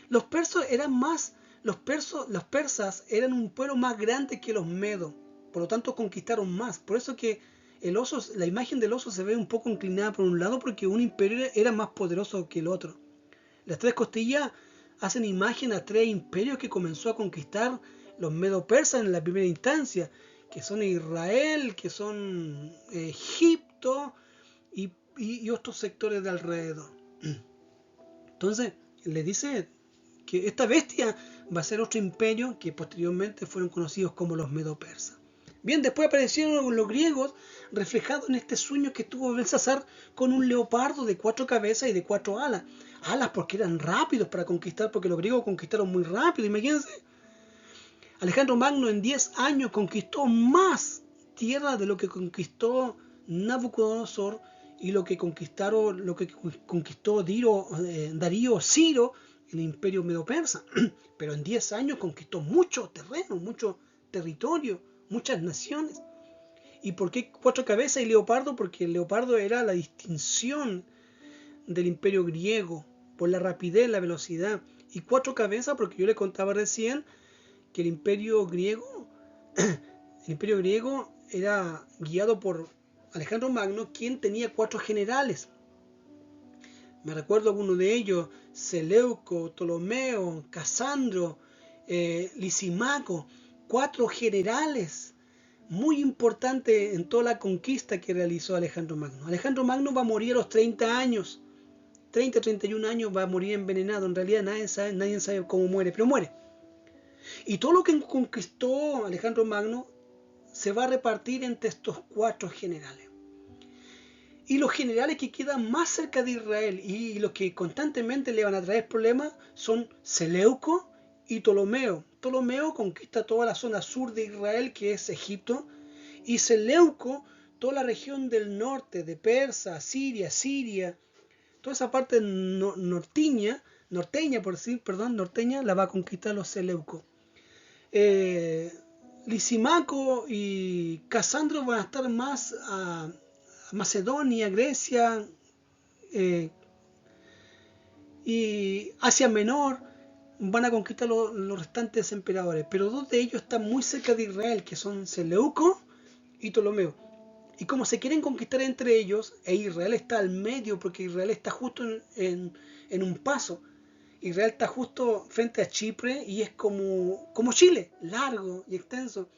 Los persas eran los persas eran un pueblo más grande que los medos. por lo tanto conquistaron más. Por eso que el oso, la imagen del oso se ve un poco inclinada por un lado porque un imperio era más poderoso que el otro. Las tres costillas hacen imagen a tres imperios que comenzó a conquistar los medo-persas en la primera instancia, que son Israel, que son Egipto y otros sectores de alrededor. Entonces, le dice que esta bestia va a ser otro imperio que posteriormente fueron conocidos como los medo-persas. Bien, después aparecieron los griegos reflejados en este sueño que tuvo Belsasar con un leopardo de 4 cabezas y de 4 alas. Alas porque eran rápidos para conquistar, porque los griegos conquistaron muy rápido, imagínense. Alejandro Magno en 10 años conquistó más tierra de lo que conquistó Nabucodonosor y lo que conquistó Darío Ciro, el imperio medo-persa. Pero en 10 años conquistó mucho terreno, mucho territorio, muchas naciones. ¿Y por qué 4 cabezas y leopardo? Porque el leopardo era la distinción del imperio griego, por la rapidez, la velocidad. Y 4 cabezas porque yo le contaba recién que el imperio griego era guiado por Alejandro Magno, quien tenía 4 generales. Me recuerdo alguno de ellos: Seleuco, Ptolomeo, Casandro, Lisimaco. 4 generales muy importantes en toda la conquista que realizó Alejandro Magno. Alejandro Magno va a morir a los 30 años. 31 años va a morir envenenado. En realidad nadie sabe cómo muere, pero muere. Y todo lo que conquistó Alejandro Magno se va a repartir entre estos 4 generales. Y los generales que quedan más cerca de Israel y los que constantemente le van a traer problemas son Seleuco y Ptolomeo. Ptolomeo conquista toda la zona sur de Israel, que es Egipto, y Seleuco toda la región del norte, de Persa, Siria, toda esa parte norteña, la va a conquistar los Seleucos. Lisimaco y Casandro van a estar más a Macedonia, Grecia y Asia Menor, van a conquistar los restantes emperadores, pero 2 de ellos están muy cerca de Israel, que son Seleuco y Ptolomeo. Y como se quieren conquistar entre ellos, e Israel está al medio, porque Israel está justo en un paso. Israel está justo frente a Chipre y es como Chile, largo y extenso.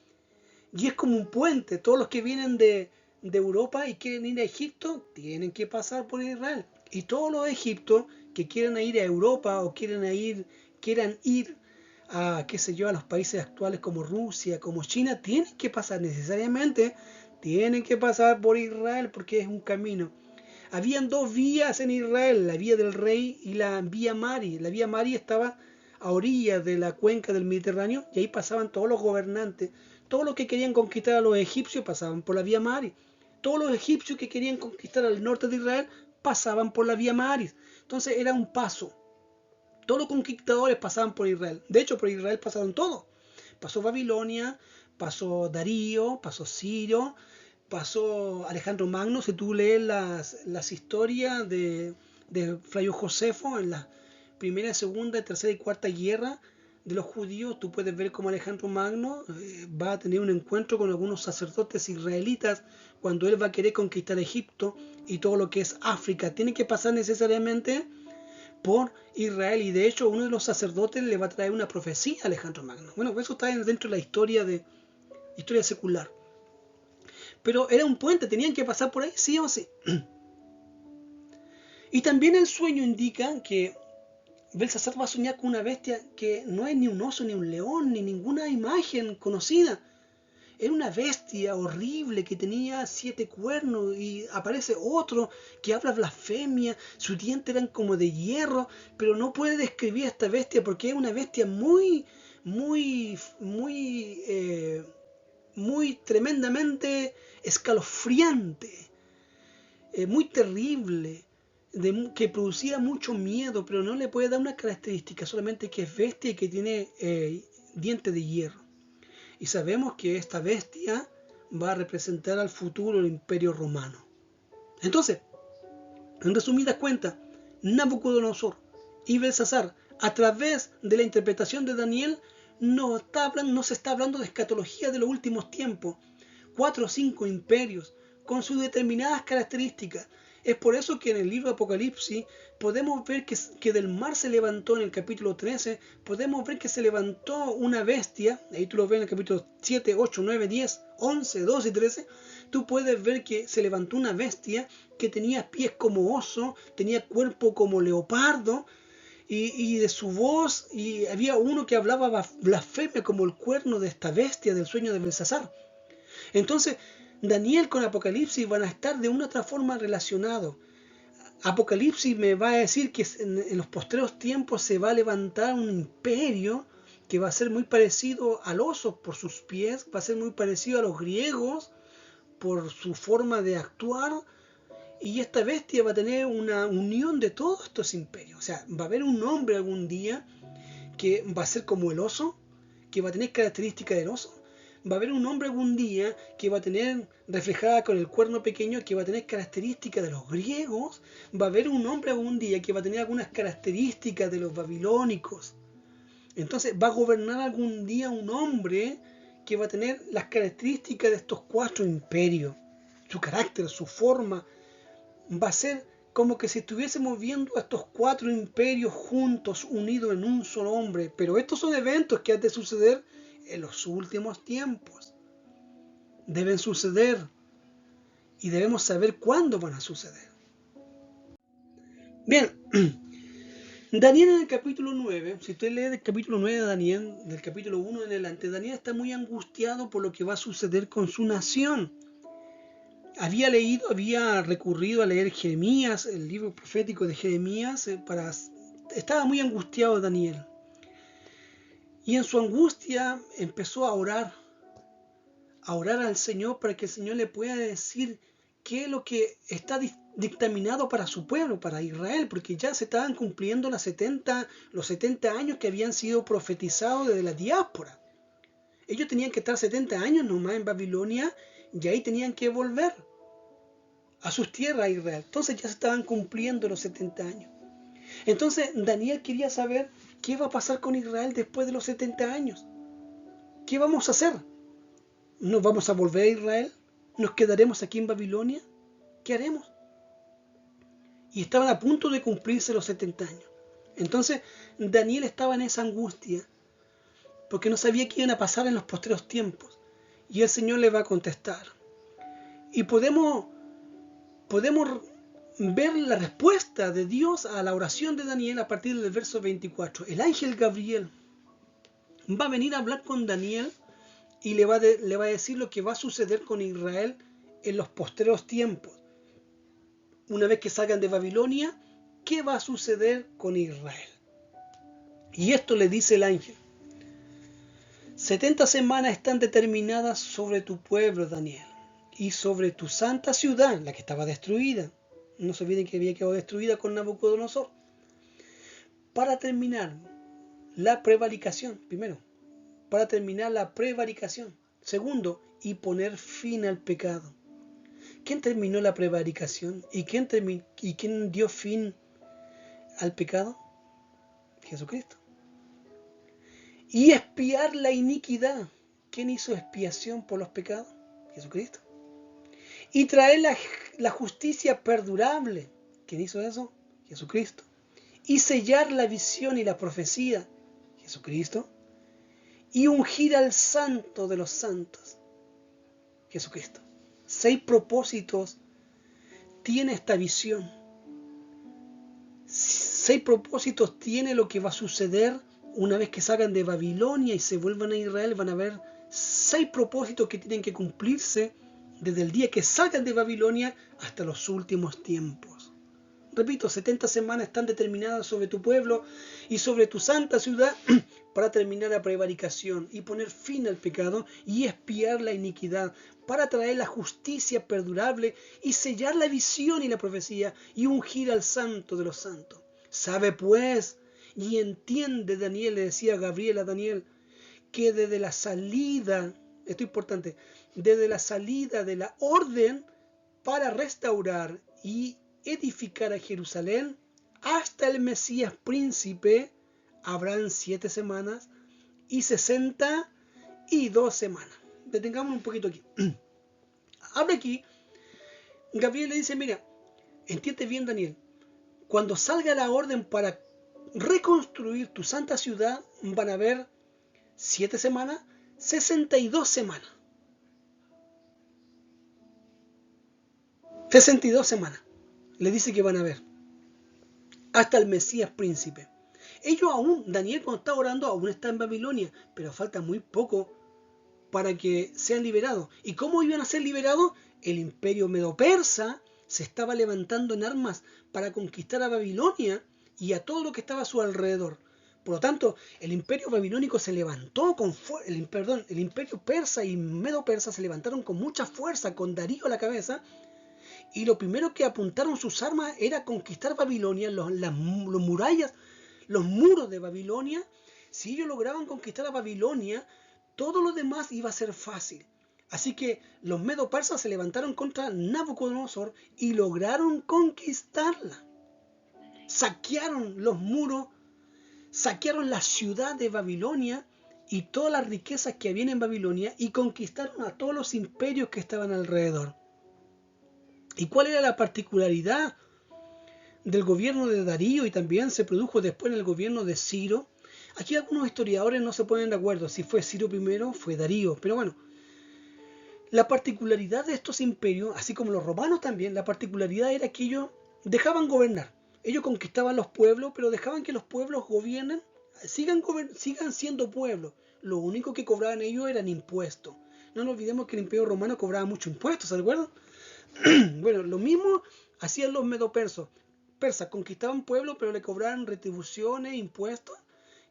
Y es como un puente. Todos los que vienen de Europa y quieren ir a Egipto tienen que pasar por Israel. Y todos los egipcios que quieran ir a Europa o quieran ir a, a los países actuales como Rusia, como China, tienen que pasar necesariamente, tienen que pasar por Israel porque es un camino. Habían 2 vías en Israel, la vía del rey y la vía Mari. La vía Mari estaba a orillas de la cuenca del Mediterráneo y ahí pasaban todos los gobernantes. Todos los que querían conquistar a los egipcios pasaban por la vía Mari. Todos los egipcios que querían conquistar al norte de Israel pasaban por la vía Maris. Entonces era un paso. Todos los conquistadores pasaban por Israel. De hecho, por Israel pasaron todos. Pasó Babilonia, pasó Darío, pasó Ciro, pasó Alejandro Magno. Si tú lees las historias de Flavio Josefo en la primera, segunda, tercera y cuarta guerra de los judíos, tú puedes ver cómo Alejandro Magno va a tener un encuentro con algunos sacerdotes israelitas cuando él va a querer conquistar Egipto y todo lo que es África. Tiene que pasar necesariamente por Israel, y de hecho uno de los sacerdotes le va a traer una profecía a Alejandro Magno. Bueno, eso está dentro de la historia secular. Pero era un puente, tenían que pasar por ahí, sí o sí. Y también el sueño indica que Belsasar va a soñar con una bestia que no es ni un oso, ni un león, ni ninguna imagen conocida. Era una bestia horrible que tenía 7 cuernos y aparece otro que habla blasfemia. Sus dientes eran como de hierro, pero no puede describir a esta bestia porque es una bestia muy tremendamente escalofriante, muy terrible, que producía mucho miedo, pero no le puede dar una característica, solamente que es bestia y que tiene dientes de hierro. Y sabemos que esta bestia va a representar al futuro el Imperio Romano. Entonces, en resumidas cuentas, Nabucodonosor y Belsasar, a través de la interpretación de Daniel, no se está hablando de escatología de los últimos tiempos. 4 o 5 imperios con sus determinadas características. Es por eso que en el libro de Apocalipsis podemos ver que del mar se levantó, en el capítulo 13, podemos ver que se levantó una bestia. Ahí tú lo ves en el capítulo 7, 8, 9, 10, 11, 12 y 13. Tú puedes ver que se levantó una bestia que tenía pies como oso, tenía cuerpo como leopardo, y de su voz, y había uno que hablaba blasfemia como el cuerno de esta bestia del sueño de Belsasar. Entonces, Daniel con Apocalipsis van a estar de una u otra forma relacionados. Apocalipsis me va a decir que en los postreros tiempos se va a levantar un imperio que va a ser muy parecido al oso por sus pies, va a ser muy parecido a los griegos por su forma de actuar, y esta bestia va a tener una unión de todos estos imperios. O sea, va a haber un hombre algún día que va a ser como el oso, que va a tener características del oso. Va a haber un hombre algún día que va a tener, reflejada con el cuerno pequeño, que va a tener características de los griegos. Va a haber un hombre algún día que va a tener algunas características de los babilónicos. Entonces va a gobernar algún día un hombre que va a tener las características de estos 4 imperios. Su carácter, su forma, va a ser como que si estuviésemos viendo a estos 4 imperios juntos, unidos en un solo hombre. Pero estos son eventos que han de suceder en los últimos tiempos. Deben suceder y debemos saber cuándo van a suceder. Bien, Daniel en el capítulo 9, si usted lee el capítulo 9 de Daniel, del capítulo 1 en adelante, Daniel está muy angustiado por lo que va a suceder con su nación. Había recurrido a leer Jeremías, el libro profético de Jeremías, estaba muy angustiado Daniel. Y en su angustia empezó a orar al Señor para que el Señor le pueda decir qué es lo que está dictaminado para su pueblo, para Israel, porque ya se estaban cumpliendo los 70 años que habían sido profetizados desde la diáspora. Ellos tenían que estar 70 años nomás en Babilonia y ahí tenían que volver a sus tierras, a Israel. Entonces ya se estaban cumpliendo los 70 años. Entonces Daniel quería saber qué va a pasar con Israel después de los 70 años. ¿Qué vamos a hacer? ¿Nos vamos a volver a Israel? ¿Nos quedaremos aquí en Babilonia? ¿Qué haremos? Y estaban a punto de cumplirse los 70 años. Entonces Daniel estaba en esa angustia porque no sabía qué iban a pasar en los postreros tiempos. Y el Señor le va a contestar. Y podemos ver la respuesta de Dios a la oración de Daniel a partir del verso 24. El ángel Gabriel va a venir a hablar con Daniel y le va a decir lo que va a suceder con Israel en los postreros tiempos. Una vez que salgan de Babilonia, ¿qué va a suceder con Israel? Y esto le dice el ángel. 70 semanas están determinadas sobre tu pueblo, Daniel, y sobre tu santa ciudad, la que estaba destruida. No se olviden que había quedado destruida con Nabucodonosor. Para terminar la prevaricación, primero, para terminar la prevaricación. Segundo, y poner fin al pecado. ¿Quién terminó la prevaricación? ¿Y quién dio fin al pecado? Jesucristo. Y expiar la iniquidad. ¿Quién hizo expiación por los pecados? Jesucristo. Y traer la justicia perdurable. ¿Quién hizo eso? Jesucristo. Y sellar la visión y la profecía. Jesucristo. Y ungir al santo de los santos. Jesucristo. 6 propósitos tiene esta visión. 6 propósitos tiene lo que va a suceder una vez que salgan de Babilonia y se vuelvan a Israel. Van a haber 6 propósitos que tienen que cumplirse desde el día que salgan de Babilonia hasta los últimos tiempos. Repito, 70 semanas están determinadas sobre tu pueblo y sobre tu santa ciudad para terminar la prevaricación y poner fin al pecado y expiar la iniquidad, para traer la justicia perdurable y sellar la visión y la profecía y ungir al santo de los santos. Sabe pues y entiende, Daniel le decía Gabriel a Daniel, que desde la salida, esto es importante, desde la salida de la orden para restaurar y edificar a Jerusalén hasta el Mesías príncipe, habrán 7 semanas y 62 semanas. Detengamos un poquito aquí. Habla aquí, Gabriel le dice, mira, entiende bien, Daniel, cuando salga la orden para reconstruir tu santa ciudad, van a haber 7 semanas, 62 semanas. 62 semanas. Le dice que van a haber. Hasta el Mesías príncipe. Ellos aún, Daniel cuando está orando, aún está en Babilonia, pero falta muy poco para que sean liberados. ¿Y cómo iban a ser liberados? El imperio medo-persa se estaba levantando en armas para conquistar a Babilonia y a todo lo que estaba a su alrededor. Por lo tanto, el imperio babilónico se levantó el imperio persa y medo-persa se levantaron con mucha fuerza, con Darío a la cabeza, y lo primero que apuntaron sus armas era conquistar Babilonia, las murallas, los muros de Babilonia. Si ellos lograban conquistar a Babilonia, todo lo demás iba a ser fácil. Así que los medo-persas se levantaron contra Nabucodonosor y lograron conquistarla. Saquearon los muros, saquearon la ciudad de Babilonia y todas las riquezas que habían en Babilonia y conquistaron a todos los imperios que estaban alrededor. ¿Y cuál era la particularidad del gobierno de Darío y también se produjo después en el gobierno de Ciro? Aquí algunos historiadores no se ponen de acuerdo si fue Ciro primero o fue Darío, pero bueno, la particularidad de estos imperios, así como los romanos también, la particularidad era que ellos dejaban gobernar. Ellos conquistaban los pueblos, pero dejaban que los pueblos gobiernen, sigan siendo pueblos. Lo único que cobraban ellos eran impuestos. No nos olvidemos que el imperio romano cobraba mucho impuestos, ¿se acuerdan? Bueno, lo mismo hacían los medo-persas. Conquistaban pueblos, pero le cobraban retribuciones, impuestos,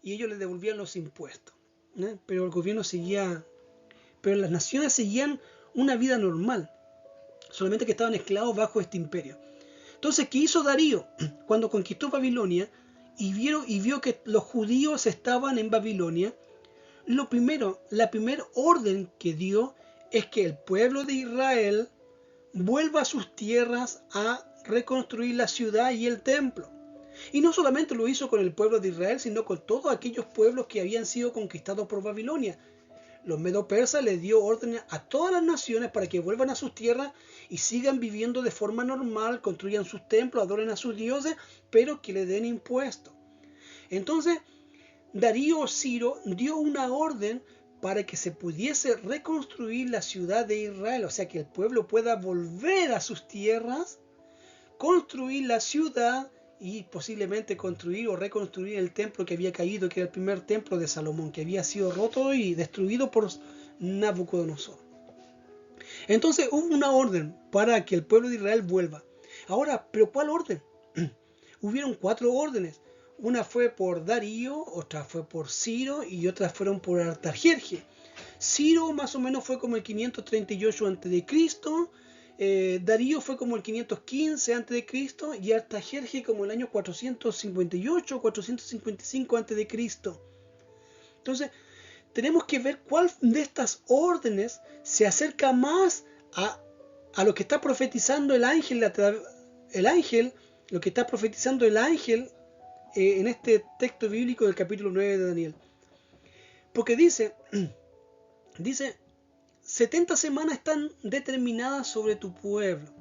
y ellos les devolvían los impuestos. Pero el gobierno seguía, pero las naciones seguían una vida normal, solamente que estaban esclavos bajo este imperio. Entonces, ¿qué hizo Darío? Cuando conquistó Babilonia y vio que los judíos estaban en Babilonia, la primera orden que dio es que el pueblo de Israel vuelva a sus tierras a reconstruir la ciudad y el templo. Y no solamente lo hizo con el pueblo de Israel, sino con todos aquellos pueblos que habían sido conquistados por Babilonia. Los medo-persas les dio órdenes a todas las naciones para que vuelvan a sus tierras y sigan viviendo de forma normal, construyan sus templos, adoren a sus dioses, pero que le den impuestos. Entonces, Darío o Ciro dio una orden para que se pudiese reconstruir la ciudad de Israel, o sea que el pueblo pueda volver a sus tierras, construir la ciudad y posiblemente construir o reconstruir el templo que había caído, que era el primer templo de Salomón, que había sido roto y destruido por Nabucodonosor. Entonces hubo una orden para que el pueblo de Israel vuelva. Ahora, ¿pero cuál orden? Hubieron 4 órdenes. Una fue por Darío, otra fue por Ciro y otras fueron por Artajerjes. Ciro más o menos fue como el 538 a.C., Darío fue como el 515 a.C. y Artajerjes como el año 458 o 455 a.C. Entonces, tenemos que ver cuál de estas órdenes se acerca más a lo que está profetizando el ángel, lo que está profetizando el ángel en este texto bíblico del capítulo 9 de Daniel. Porque dice 70 semanas están determinadas sobre tu pueblo.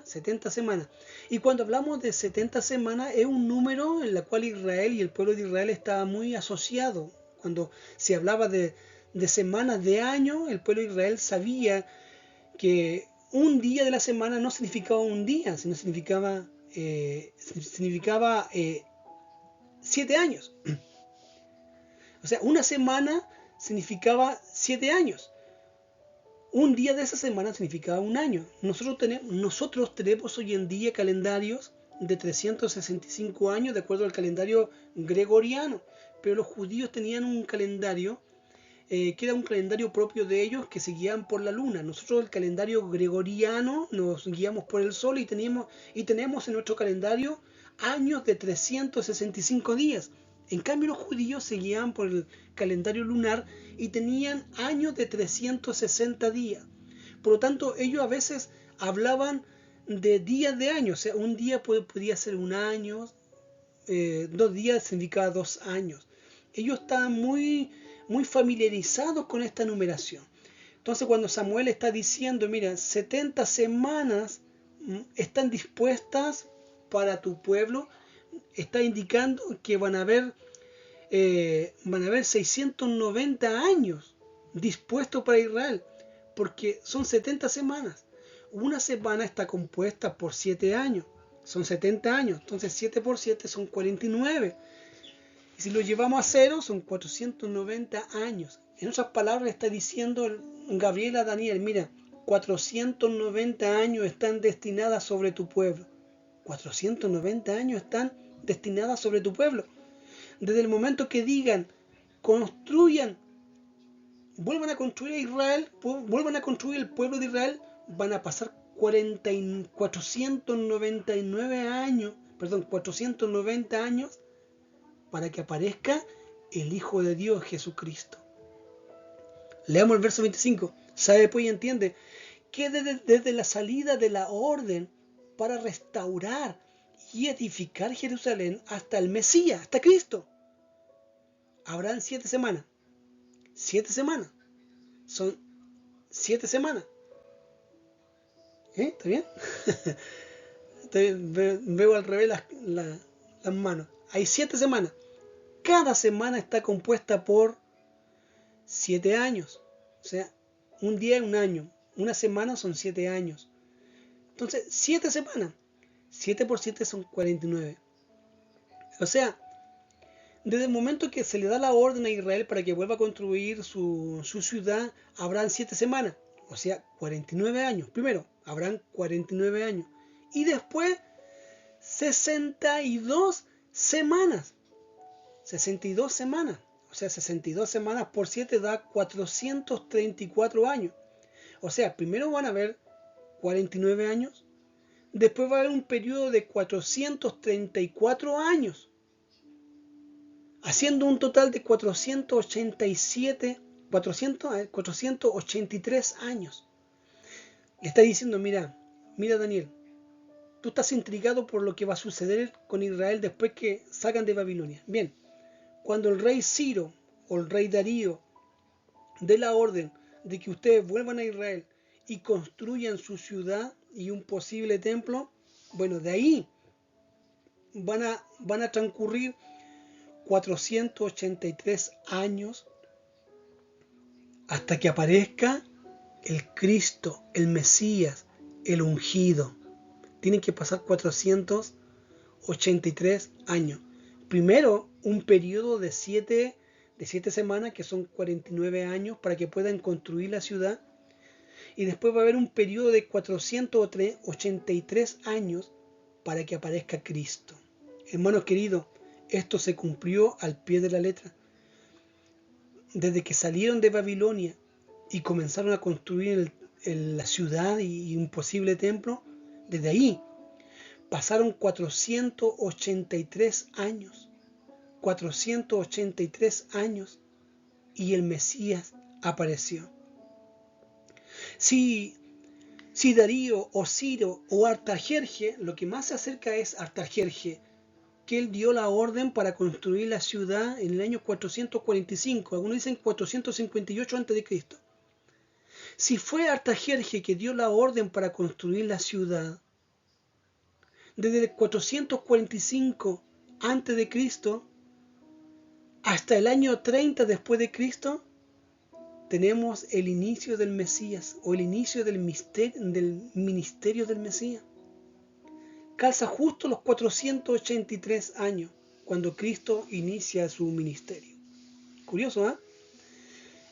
70 semanas. Y cuando hablamos de 70 semanas es un número en el cual Israel y el pueblo de Israel estaba muy asociado. Cuando se hablaba de semanas de año, el pueblo de Israel sabía que un día de la semana no significaba un día, sino significaba 7 años. O sea, una semana significaba 7 años. Un día de esa semana significaba un año. Nosotros tenemos hoy en día calendarios de 365 años de acuerdo al calendario gregoriano. Pero los judíos tenían un calendario que era un calendario propio de ellos que se guiaban por la luna. Nosotros el calendario gregoriano nos guiamos por el sol y tenemos en nuestro calendario años de 365 días. En cambio los judíos se guiaban por el calendario lunar y tenían años de 360 días. Por lo tanto, ellos a veces hablaban de días de años. O sea, un día podía ser un año, 2 días significaba 2 años. Ellos estaban muy familiarizados con esta numeración. Entonces cuando Samuel está diciendo, mira, 70 semanas están dispuestas para tu pueblo, está indicando que van a haber 690 años dispuestos para Israel, porque son 70 semanas. Una semana está compuesta por 7 años, son 70 años, entonces 7 por 7 son 49. Y si lo llevamos a cero, son 490 años. En otras palabras, está diciendo Gabriel a Daniel, mira, 490 años están destinadas sobre tu pueblo. 490 años están destinadas sobre tu pueblo. Desde el momento que digan, construyan, vuelvan a construir a Israel, vuelvan a construir el pueblo de Israel, van a pasar 490 años para que aparezca el Hijo de Dios, Jesucristo. Leamos el verso 25. Sabe pues y entiende que desde la salida de la orden para restaurar y edificar Jerusalén hasta el Mesías, hasta Cristo, habrán 7 semanas. 7 semanas. Son 7 semanas. ¿Está bien? Veo al revés las manos. Hay 7 semanas. Cada semana está compuesta por 7 años. O sea, un día es un año. Una semana son 7 años. Entonces, 7 semanas. 7 por 7 son 49. O sea, desde el momento que se le da la orden a Israel para que vuelva a construir su ciudad, habrán 7 semanas. O sea, 49 años. Primero, habrán 49 años. Y después, 62 semanas. 62 semanas. O sea, 62 semanas por 7 da 434 años. O sea, primero van a haber 49 años. Después va a haber un periodo de 434 años. Haciendo un total de 483 años. Le está diciendo, mira Daniel, tú estás intrigado por lo que va a suceder con Israel después que salgan de Babilonia. Bien, cuando el rey Ciro o el rey Darío dé la orden de que ustedes vuelvan a Israel y construyan su ciudad y un posible templo, bueno, de ahí van a transcurrir 483 años hasta que aparezca el Cristo, el Mesías, el ungido. Tienen que pasar 483 años. Primero, un periodo de 7 semanas, que son 49 años, para que puedan construir la ciudad. Y después va a haber un periodo de 483 años para que aparezca Cristo. Hermanos queridos, esto se cumplió al pie de la letra. Desde que salieron de Babilonia y comenzaron a construir la ciudad y un posible templo, desde ahí pasaron 483 años. 483 años y el Mesías apareció. Si Darío o Ciro o Artajerje, lo que más se acerca es Artajerje, que él dio la orden para construir la ciudad en el año 445, algunos dicen 458 a.C. Si fue Artajerje que dio la orden para construir la ciudad, desde el 445 a.C. hasta el año 30 después de Cristo, tenemos el inicio del Mesías o el inicio del ministerio del Mesías. Calza justo los 483 años cuando Cristo inicia su ministerio. Curioso, ¿eh?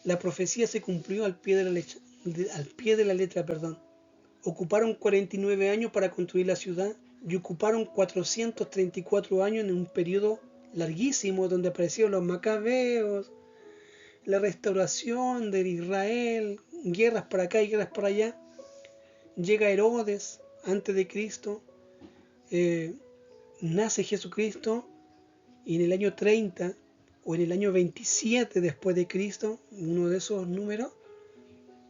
La profecía se cumplió al pie de la letra. Ocuparon 49 años para construir la ciudad y ocuparon 434 años en un periodo larguísimo donde aparecieron los macabeos, la restauración de Israel, guerras para acá y guerras para allá. Llega Herodes antes de Cristo, nace Jesucristo y en el año 30 o en el año 27 después de Cristo, uno de esos números,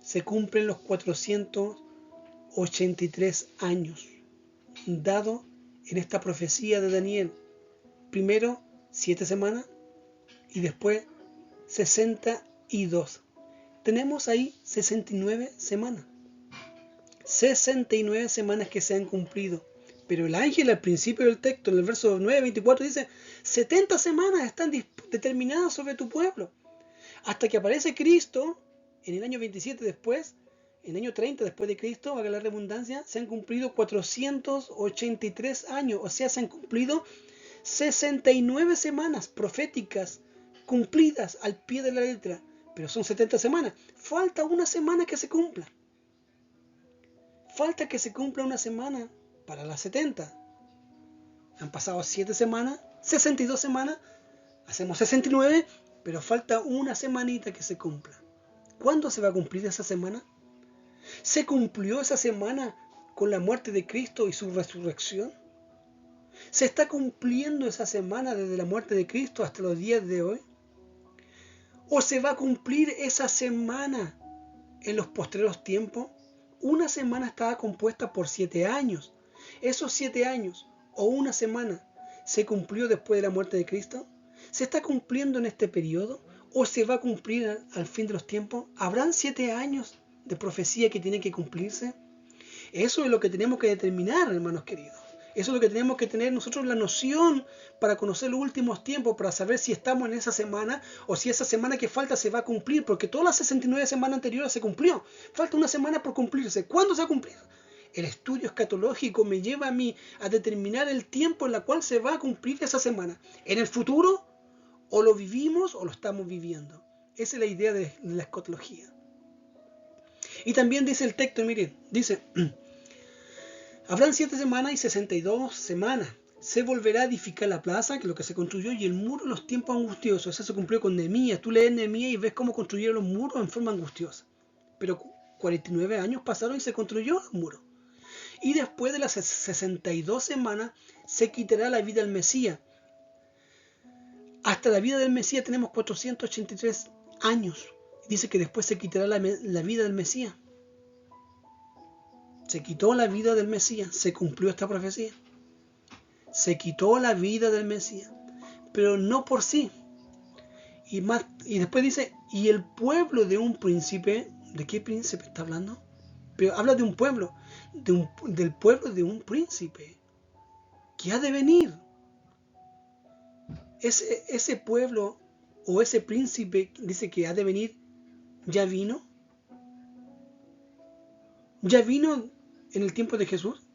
se cumplen los 483 años dado en esta profecía de Daniel. Primero 7 semanas, y después 62. Tenemos ahí 69 semanas. 69 semanas que se han cumplido. Pero el ángel al principio del texto, en el verso 9-24, dice: 70 semanas están determinadas sobre tu pueblo. Hasta que aparece Cristo, en el año 27 después, en el año 30 después de Cristo, valga la redundancia, se han cumplido 483 años. O sea, se han cumplido 69 semanas proféticas cumplidas al pie de la letra. Pero son 70 semanas. Falta una semana que se cumpla. Falta que se cumpla una semana para las 70. Han pasado 7 semanas, 62 semanas, hacemos 69, pero falta una semanita que se cumpla. ¿Cuándo se va a cumplir esa semana? ¿Se cumplió esa semana con la muerte de Cristo y su resurrección? ¿Se está cumpliendo esa semana desde la muerte de Cristo hasta los días de hoy? ¿O se va a cumplir esa semana en los postreros tiempos? Una semana estaba compuesta por 7 años. ¿Esos 7 años o una semana se cumplió después de la muerte de Cristo? ¿Se está cumpliendo en este periodo o se va a cumplir al fin de los tiempos? ¿Habrán 7 años de profecía que tienen que cumplirse? Eso es lo que tenemos que determinar, hermanos queridos. Eso es lo que tenemos que tener nosotros la noción para conocer los últimos tiempos, para saber si estamos en esa semana o si esa semana que falta se va a cumplir, porque todas las 69 semanas anteriores se cumplió. Falta una semana por cumplirse. ¿Cuándo se va a cumplir? El estudio escatológico me lleva a mí a determinar el tiempo en el cual se va a cumplir esa semana. ¿En el futuro? ¿O lo vivimos o lo estamos viviendo? Esa es la idea de la escatología. Y también dice el texto, miren, dice: habrán 7 semanas y 62 semanas. Se volverá a edificar la plaza, que es lo que se construyó, y el muro en los tiempos angustiosos. Eso se cumplió con Nehemías. Tú lees Nehemías y ves cómo construyeron los muros en forma angustiosa. Pero 49 años pasaron y se construyó el muro. Y después de las 62 semanas se quitará la vida del Mesías. Hasta la vida del Mesías tenemos 483 años. Dice que después se quitará la vida del Mesías. Se quitó la vida del Mesías. Se cumplió esta profecía. Se quitó la vida del Mesías. Pero no por sí. Y después dice: y el pueblo de un príncipe. ¿De qué príncipe está hablando? Pero habla de un pueblo. Del pueblo de un príncipe. Que ha de venir. Ese pueblo o ese príncipe dice que ha de venir. ¿Ya vino? ¿Ya vino en el tiempo de Jesús?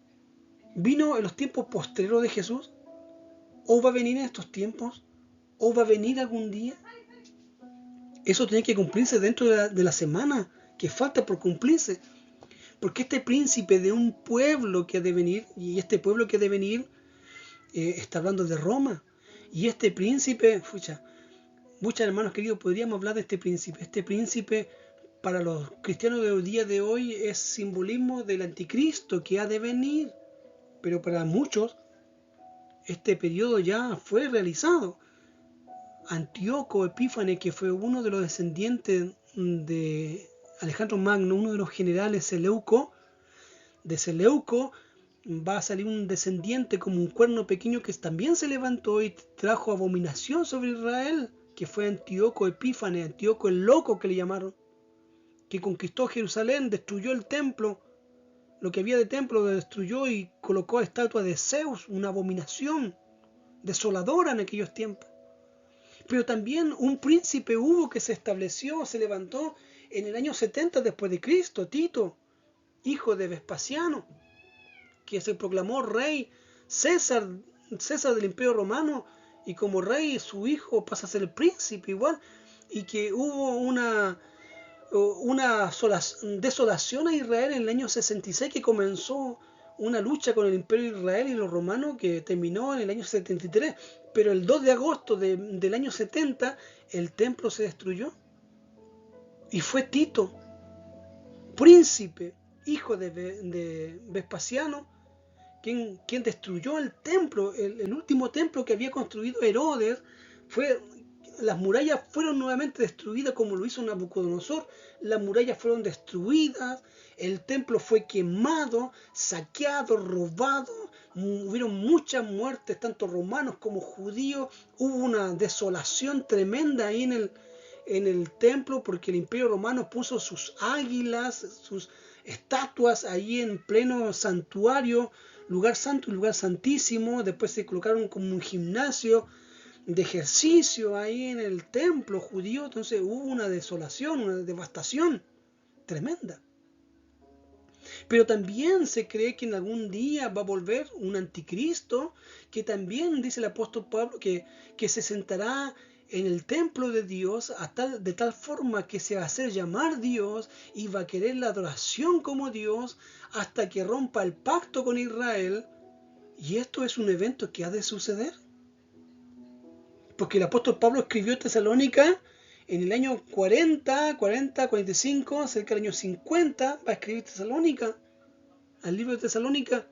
¿Vino en los tiempos posteriores de Jesús? ¿O va a venir en estos tiempos? ¿O va a venir algún día? Eso tiene que cumplirse dentro de la semana que falta por cumplirse. Porque este príncipe de un pueblo que ha de venir, y este pueblo que ha de venir está hablando de Roma. Y este príncipe, muchos hermanos queridos, podríamos hablar de este príncipe. Este príncipe para los cristianos del día de hoy es simbolismo del anticristo que ha de venir. Pero para muchos este periodo ya fue realizado. Antíoco Epífanes, que fue uno de los descendientes de Alejandro Magno, uno de los generales de Seleuco, va a salir un descendiente como un cuerno pequeño que también se levantó y trajo abominación sobre Israel, que fue Antíoco Epífanes, Antíoco el loco que le llamaron, que conquistó Jerusalén, destruyó el templo, lo que había de templo lo destruyó y colocó la estatua de Zeus, una abominación desoladora en aquellos tiempos. Pero también un príncipe hubo que se estableció, se levantó en el año 70 después de Cristo, Tito, hijo de Vespasiano, que se proclamó rey, César del Imperio Romano, y como rey su hijo pasa a ser el príncipe igual, y que hubo una desolación a Israel en el año 66, que comenzó una lucha con el Imperio de Israel y los romanos que terminó en el año 73, pero el 2 de agosto del año 70 el templo se destruyó y fue Tito, príncipe, hijo de Vespasiano, quien destruyó el templo, el último templo que había construido Herodes. Las murallas fueron nuevamente destruidas como lo hizo Nabucodonosor. Las murallas fueron destruidas, el templo fue quemado, saqueado, robado, hubieron muchas muertes, tanto romanos como judíos, hubo una desolación tremenda ahí en el templo, porque el Imperio Romano puso sus águilas, sus estatuas ahí en pleno santuario, lugar santo y lugar santísimo. Después se colocaron como un gimnasio de ejercicio ahí en el templo judío. Entonces hubo una desolación, una devastación tremenda. Pero también se cree que en algún día va a volver un anticristo, que también dice el apóstol Pablo que se sentará en el templo de Dios de tal forma que se va a hacer llamar Dios y va a querer la adoración como Dios hasta que rompa el pacto con Israel. Y esto es un evento que ha de suceder. Porque el apóstol Pablo escribió Tesalónica en el año 45, cerca del año 50, va a escribir Tesalónica, al libro de Tesalónica.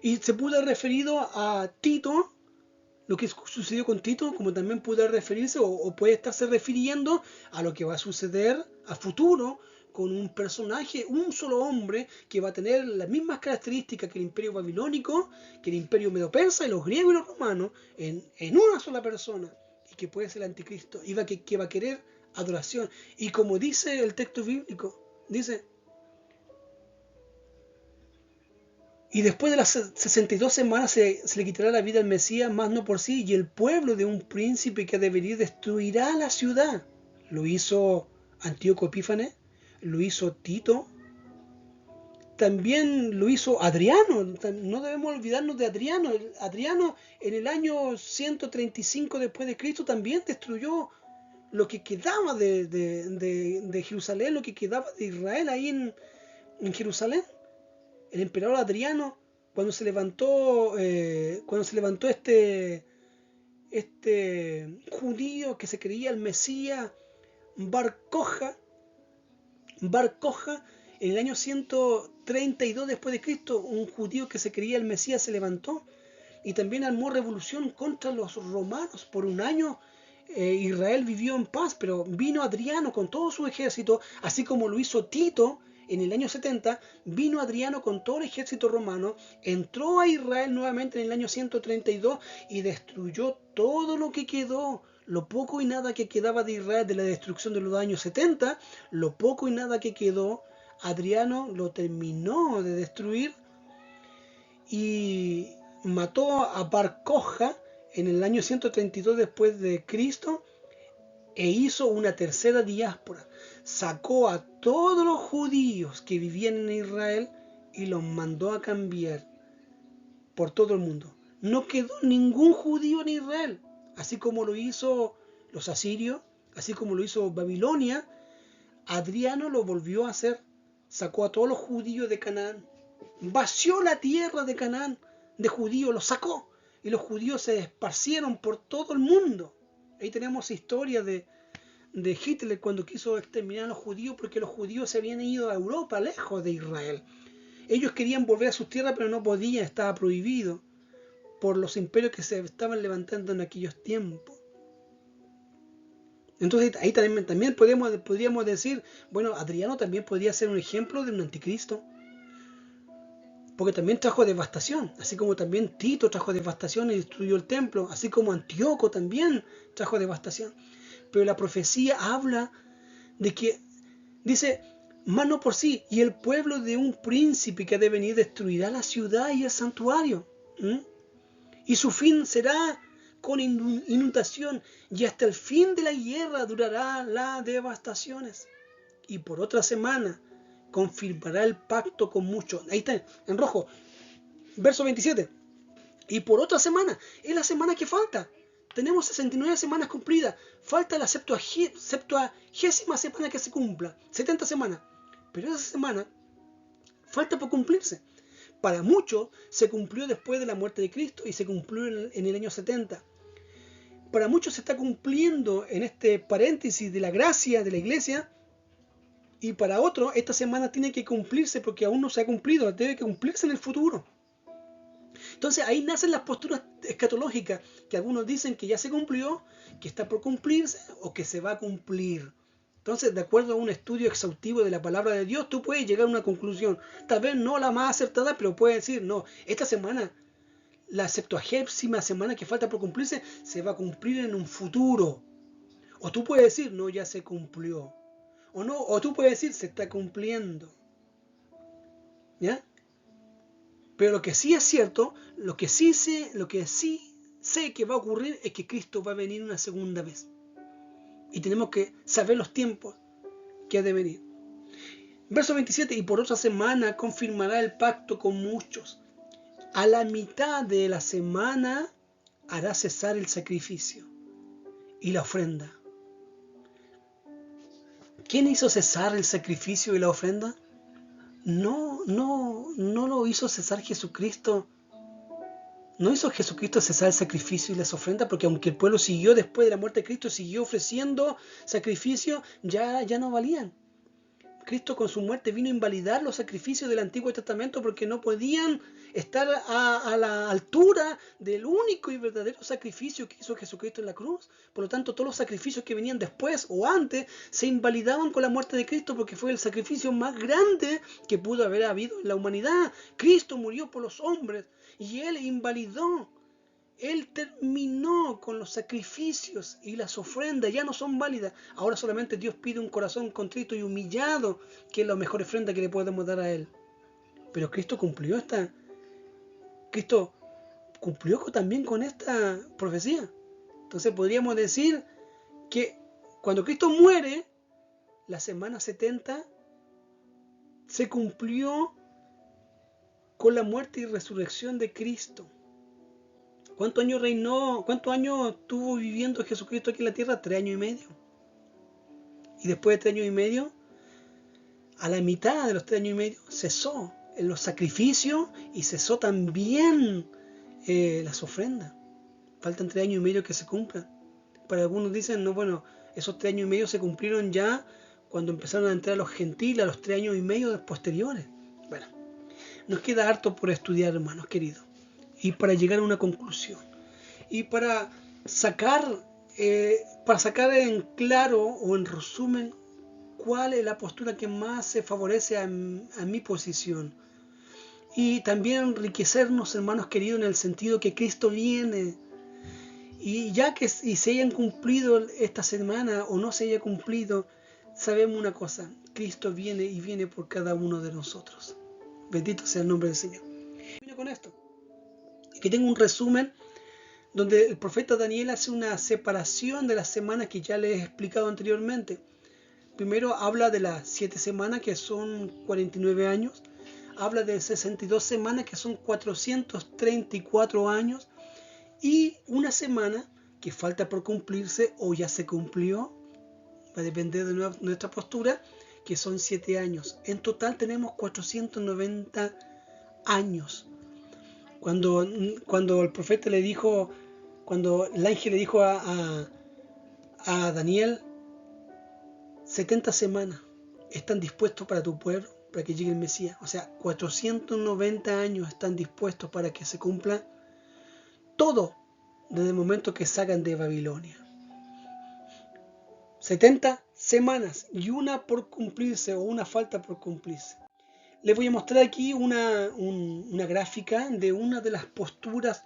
Y se pudo haber referido a Tito, lo que sucedió con Tito, como también puede referirse o puede estarse refiriendo a lo que va a suceder a futuro con un personaje, un solo hombre, que va a tener las mismas características que el imperio babilónico, que el imperio medo-persa y los griegos y los romanos, en una sola persona, y que puede ser el anticristo, y que va a querer adoración. Y como dice el texto bíblico, dice: y después de las 62 semanas se le quitará la vida al Mesías, más no por sí, y el pueblo de un príncipe que ha de venir destruirá la ciudad. Lo hizo Antíoco Epífanes, lo hizo Tito, también lo hizo Adriano. No debemos olvidarnos de Adriano. Adriano en el año 135 después de Cristo también destruyó lo que quedaba de Jerusalén, lo que quedaba de Israel ahí en Jerusalén. El emperador Adriano, cuando se levantó este judío que se creía el Mesías, Bar Kokhba, en el año 132 después de Cristo, un judío que se creía el Mesías se levantó y también armó revolución contra los romanos. Por un año Israel vivió en paz, pero vino Adriano con todo su ejército, así como lo hizo Tito en el año 70, vino Adriano con todo el ejército romano, entró a Israel nuevamente en el año 132 y destruyó todo lo que quedó. Lo poco y nada que quedaba de Israel de la destrucción de los años 70, lo poco y nada que quedó, Adriano lo terminó de destruir y mató a Bar Kokhba en el año 132 después de Cristo e hizo una tercera diáspora. Sacó a todos los judíos que vivían en Israel y los mandó a cambiar por todo el mundo. No quedó ningún judío en Israel, así como lo hizo los asirios, así como lo hizo Babilonia. Adriano lo volvió a hacer. Sacó a todos los judíos de Canaán, vació la tierra de Canaán de judíos, los sacó, y los judíos se esparcieron por todo el mundo. Ahí tenemos historia de Hitler cuando quiso exterminar a los judíos, porque los judíos se habían ido a Europa, lejos de Israel. Ellos querían volver a sus tierras, pero no podían, estaba prohibido por los imperios que se estaban levantando en aquellos tiempos. Entonces ahí también podríamos decir, bueno, Adriano también podría ser un ejemplo de un anticristo, porque también trajo devastación, así como también Tito trajo devastación y destruyó el templo, así como Antíoco también trajo devastación. Pero la profecía habla de que, dice, más no por sí, y el pueblo de un príncipe que ha de venir destruirá la ciudad y el santuario. Y su fin será con inundación, y hasta el fin de la guerra durará las devastaciones. Y por otra semana confirmará el pacto con muchos. Ahí está, en rojo, verso 27. Y por otra semana, es la semana que falta. Tenemos 69 semanas cumplidas. Falta la 70ª semana que se cumpla. 70 semanas. Pero esa semana falta por cumplirse. Para muchos se cumplió después de la muerte de Cristo y se cumplió en el año 70. Para muchos se está cumpliendo en este paréntesis de la gracia de la iglesia. Y para otros esta semana tiene que cumplirse porque aún no se ha cumplido. Debe cumplirse en el futuro. Entonces ahí nacen las posturas escatológicas, que algunos dicen que ya se cumplió, que está por cumplirse o que se va a cumplir. Entonces, de acuerdo a un estudio exhaustivo de la palabra de Dios, tú puedes llegar a una conclusión. Tal vez no la más acertada, pero puedes decir, no, esta semana, la 70ª semana que falta por cumplirse, se va a cumplir en un futuro. O tú puedes decir, no, ya se cumplió. O no, o tú puedes decir, se está cumpliendo. ¿Ya? Pero lo que sí es cierto, lo que sí sé que va a ocurrir es que Cristo va a venir una segunda vez. Y tenemos que saber los tiempos que ha de venir. Verso 27, y por otra semana confirmará el pacto con muchos. A la mitad de la semana hará cesar el sacrificio y la ofrenda. ¿Quién hizo cesar el sacrificio y la ofrenda? No lo hizo cesar Jesucristo. No hizo Jesucristo cesar el sacrificio y las ofrendas, porque aunque el pueblo siguió después de la muerte de Cristo, siguió ofreciendo sacrificios, ya no valían. Cristo con su muerte vino a invalidar los sacrificios del Antiguo Testamento porque no podían estar a la altura del único y verdadero sacrificio que hizo Jesucristo en la cruz. Por lo tanto, todos los sacrificios que venían después o antes se invalidaban con la muerte de Cristo porque fue el sacrificio más grande que pudo haber habido en la humanidad. Cristo murió por los hombres y Él invalidó. Él terminó con los sacrificios y las ofrendas, ya no son válidas. Ahora solamente Dios pide un corazón contrito y humillado, que es la mejor ofrenda que le podemos dar a Él. Pero Cristo cumplió también con esta profecía. Entonces podríamos decir que cuando Cristo muere, la semana 70 se cumplió con la muerte y resurrección de Cristo. ¿Cuántos años reinó? ¿Cuántos años estuvo viviendo Jesucristo aquí en la tierra? 3 años y medio. Y después de 3 años y medio, a la mitad de los 3 años y medio, cesó en los sacrificios y cesó también las ofrendas. Faltan 3 años y medio que se cumplan. Para algunos dicen, no, bueno, esos 3 años y medio se cumplieron ya cuando empezaron a entrar los gentiles, a los 3 años y medio posteriores. Bueno, nos queda harto por estudiar, hermanos queridos. Y para llegar a una conclusión. Y para sacar en claro o en resumen cuál es la postura que más se favorece a mi posición. Y también enriquecernos, hermanos queridos, en el sentido que Cristo viene. Y ya que se hayan cumplido esta semana o no se haya cumplido, sabemos una cosa. Cristo viene y viene por cada uno de nosotros. Bendito sea el nombre del Señor. Termino con esto. Aquí tengo un resumen donde el profeta Daniel hace una separación de las semanas que ya les he explicado anteriormente. Primero habla de las 7 semanas que son 49 años. Habla de 62 semanas que son 434 años. Y una semana que falta por cumplirse o ya se cumplió. Va a depender de nuestra postura, que son 7 años. En total tenemos 490 años. Cuando el profeta le dijo, cuando el ángel le dijo a Daniel, 70 semanas están dispuestos para tu pueblo, para que llegue el Mesías. O sea, 490 años están dispuestos para que se cumpla todo desde el momento que salgan de Babilonia. 70 semanas y una por cumplirse o una falta por cumplirse. Les voy a mostrar aquí una gráfica de una de las posturas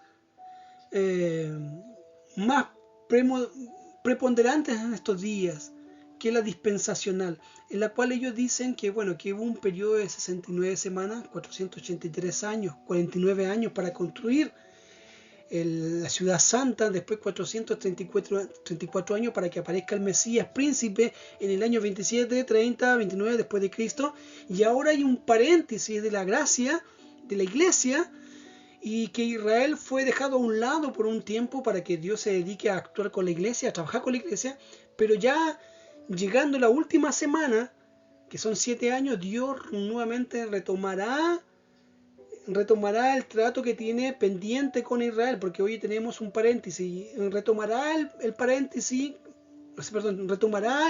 más preponderantes en estos días, que es la dispensacional, en la cual ellos dicen que, que hubo un periodo de 69 semanas, 483 años, 49 años para construir la ciudad santa, después 434 años para que aparezca el Mesías príncipe en el año 27, 30, 29 después de Cristo, y ahora hay un paréntesis de la gracia de la iglesia, y que Israel fue dejado a un lado por un tiempo para que Dios se dedique a actuar con la iglesia, a trabajar con la iglesia, pero ya llegando la última semana, que son 7 años, Dios nuevamente retomará el trato que tiene pendiente con Israel, porque hoy tenemos un paréntesis, retomará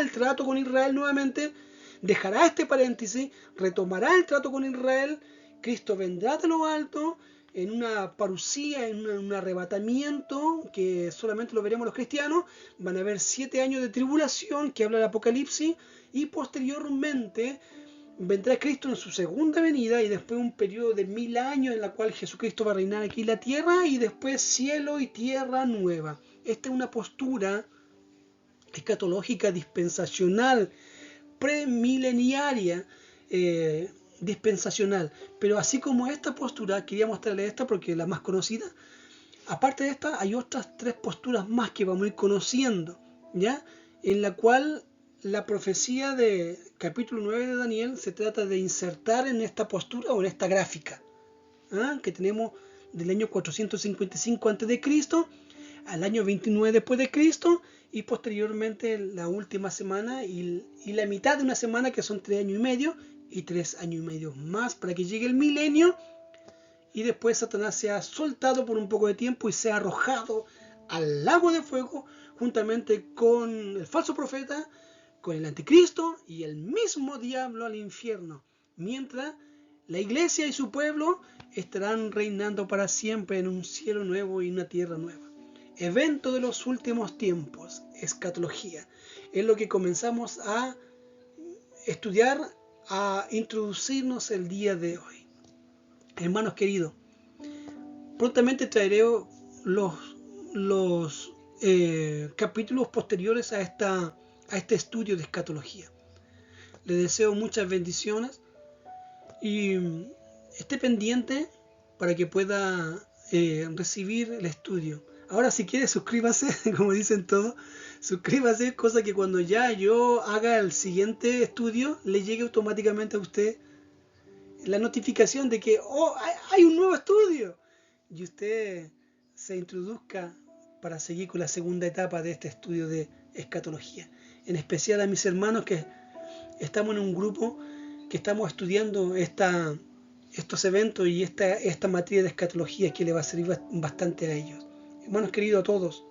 el trato con Israel nuevamente, dejará este paréntesis, retomará el trato con Israel, Cristo vendrá de lo alto, en una parusía, en un arrebatamiento, que solamente lo veremos los cristianos. Van a haber 7 años de tribulación, que habla el Apocalipsis, y posteriormente vendrá Cristo en su segunda venida, y después un periodo de 1000 años en la cual Jesucristo va a reinar aquí en la tierra, y después cielo y tierra nueva. Esta es una postura escatológica dispensacional, premileniaria, dispensacional. Pero así como esta postura, quería mostrarle esta porque es la más conocida. Aparte de esta, hay otras 3 posturas más que vamos a ir conociendo, ¿ya? En la cual la profecía de capítulo 9 de Daniel se trata de insertar en esta postura o en esta gráfica, que tenemos del año 455 a.C. al año 29 después de Cristo, y posteriormente la última semana y la mitad de una semana, que son 3 años y medio, y 3 años y medio más para que llegue el milenio, y después Satanás sea soltado por un poco de tiempo y sea arrojado al lago de fuego juntamente con el falso profeta, con el anticristo y el mismo diablo al infierno, mientras la iglesia y su pueblo estarán reinando para siempre en un cielo nuevo y una tierra nueva. Evento de los últimos tiempos, escatología, es lo que comenzamos a estudiar, a introducirnos el día de hoy. Hermanos queridos, prontamente traeré los capítulos posteriores a este estudio de escatología. Les deseo muchas bendiciones y esté pendiente para que pueda recibir el estudio. Ahora, si quiere, suscríbase, como dicen todos, suscríbase, cosa que cuando ya yo haga el siguiente estudio, le llegue automáticamente a usted la notificación de que hay un nuevo estudio, y usted se introduzca para seguir con la segunda etapa de este estudio de escatología. En especial a mis hermanos que estamos en un grupo que estamos estudiando estos eventos y esta materia de escatología, que le va a servir bastante a ellos. Hermanos queridos, a todos,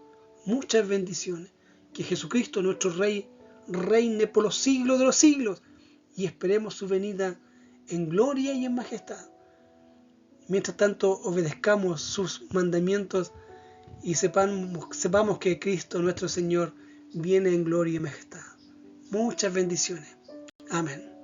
muchas bendiciones. Que Jesucristo, nuestro Rey, reine por los siglos de los siglos, y esperemos su venida en gloria y en majestad. Mientras tanto, obedezcamos sus mandamientos y sepamos que Cristo, nuestro Señor, viene en gloria y majestad. Muchas bendiciones. Amén.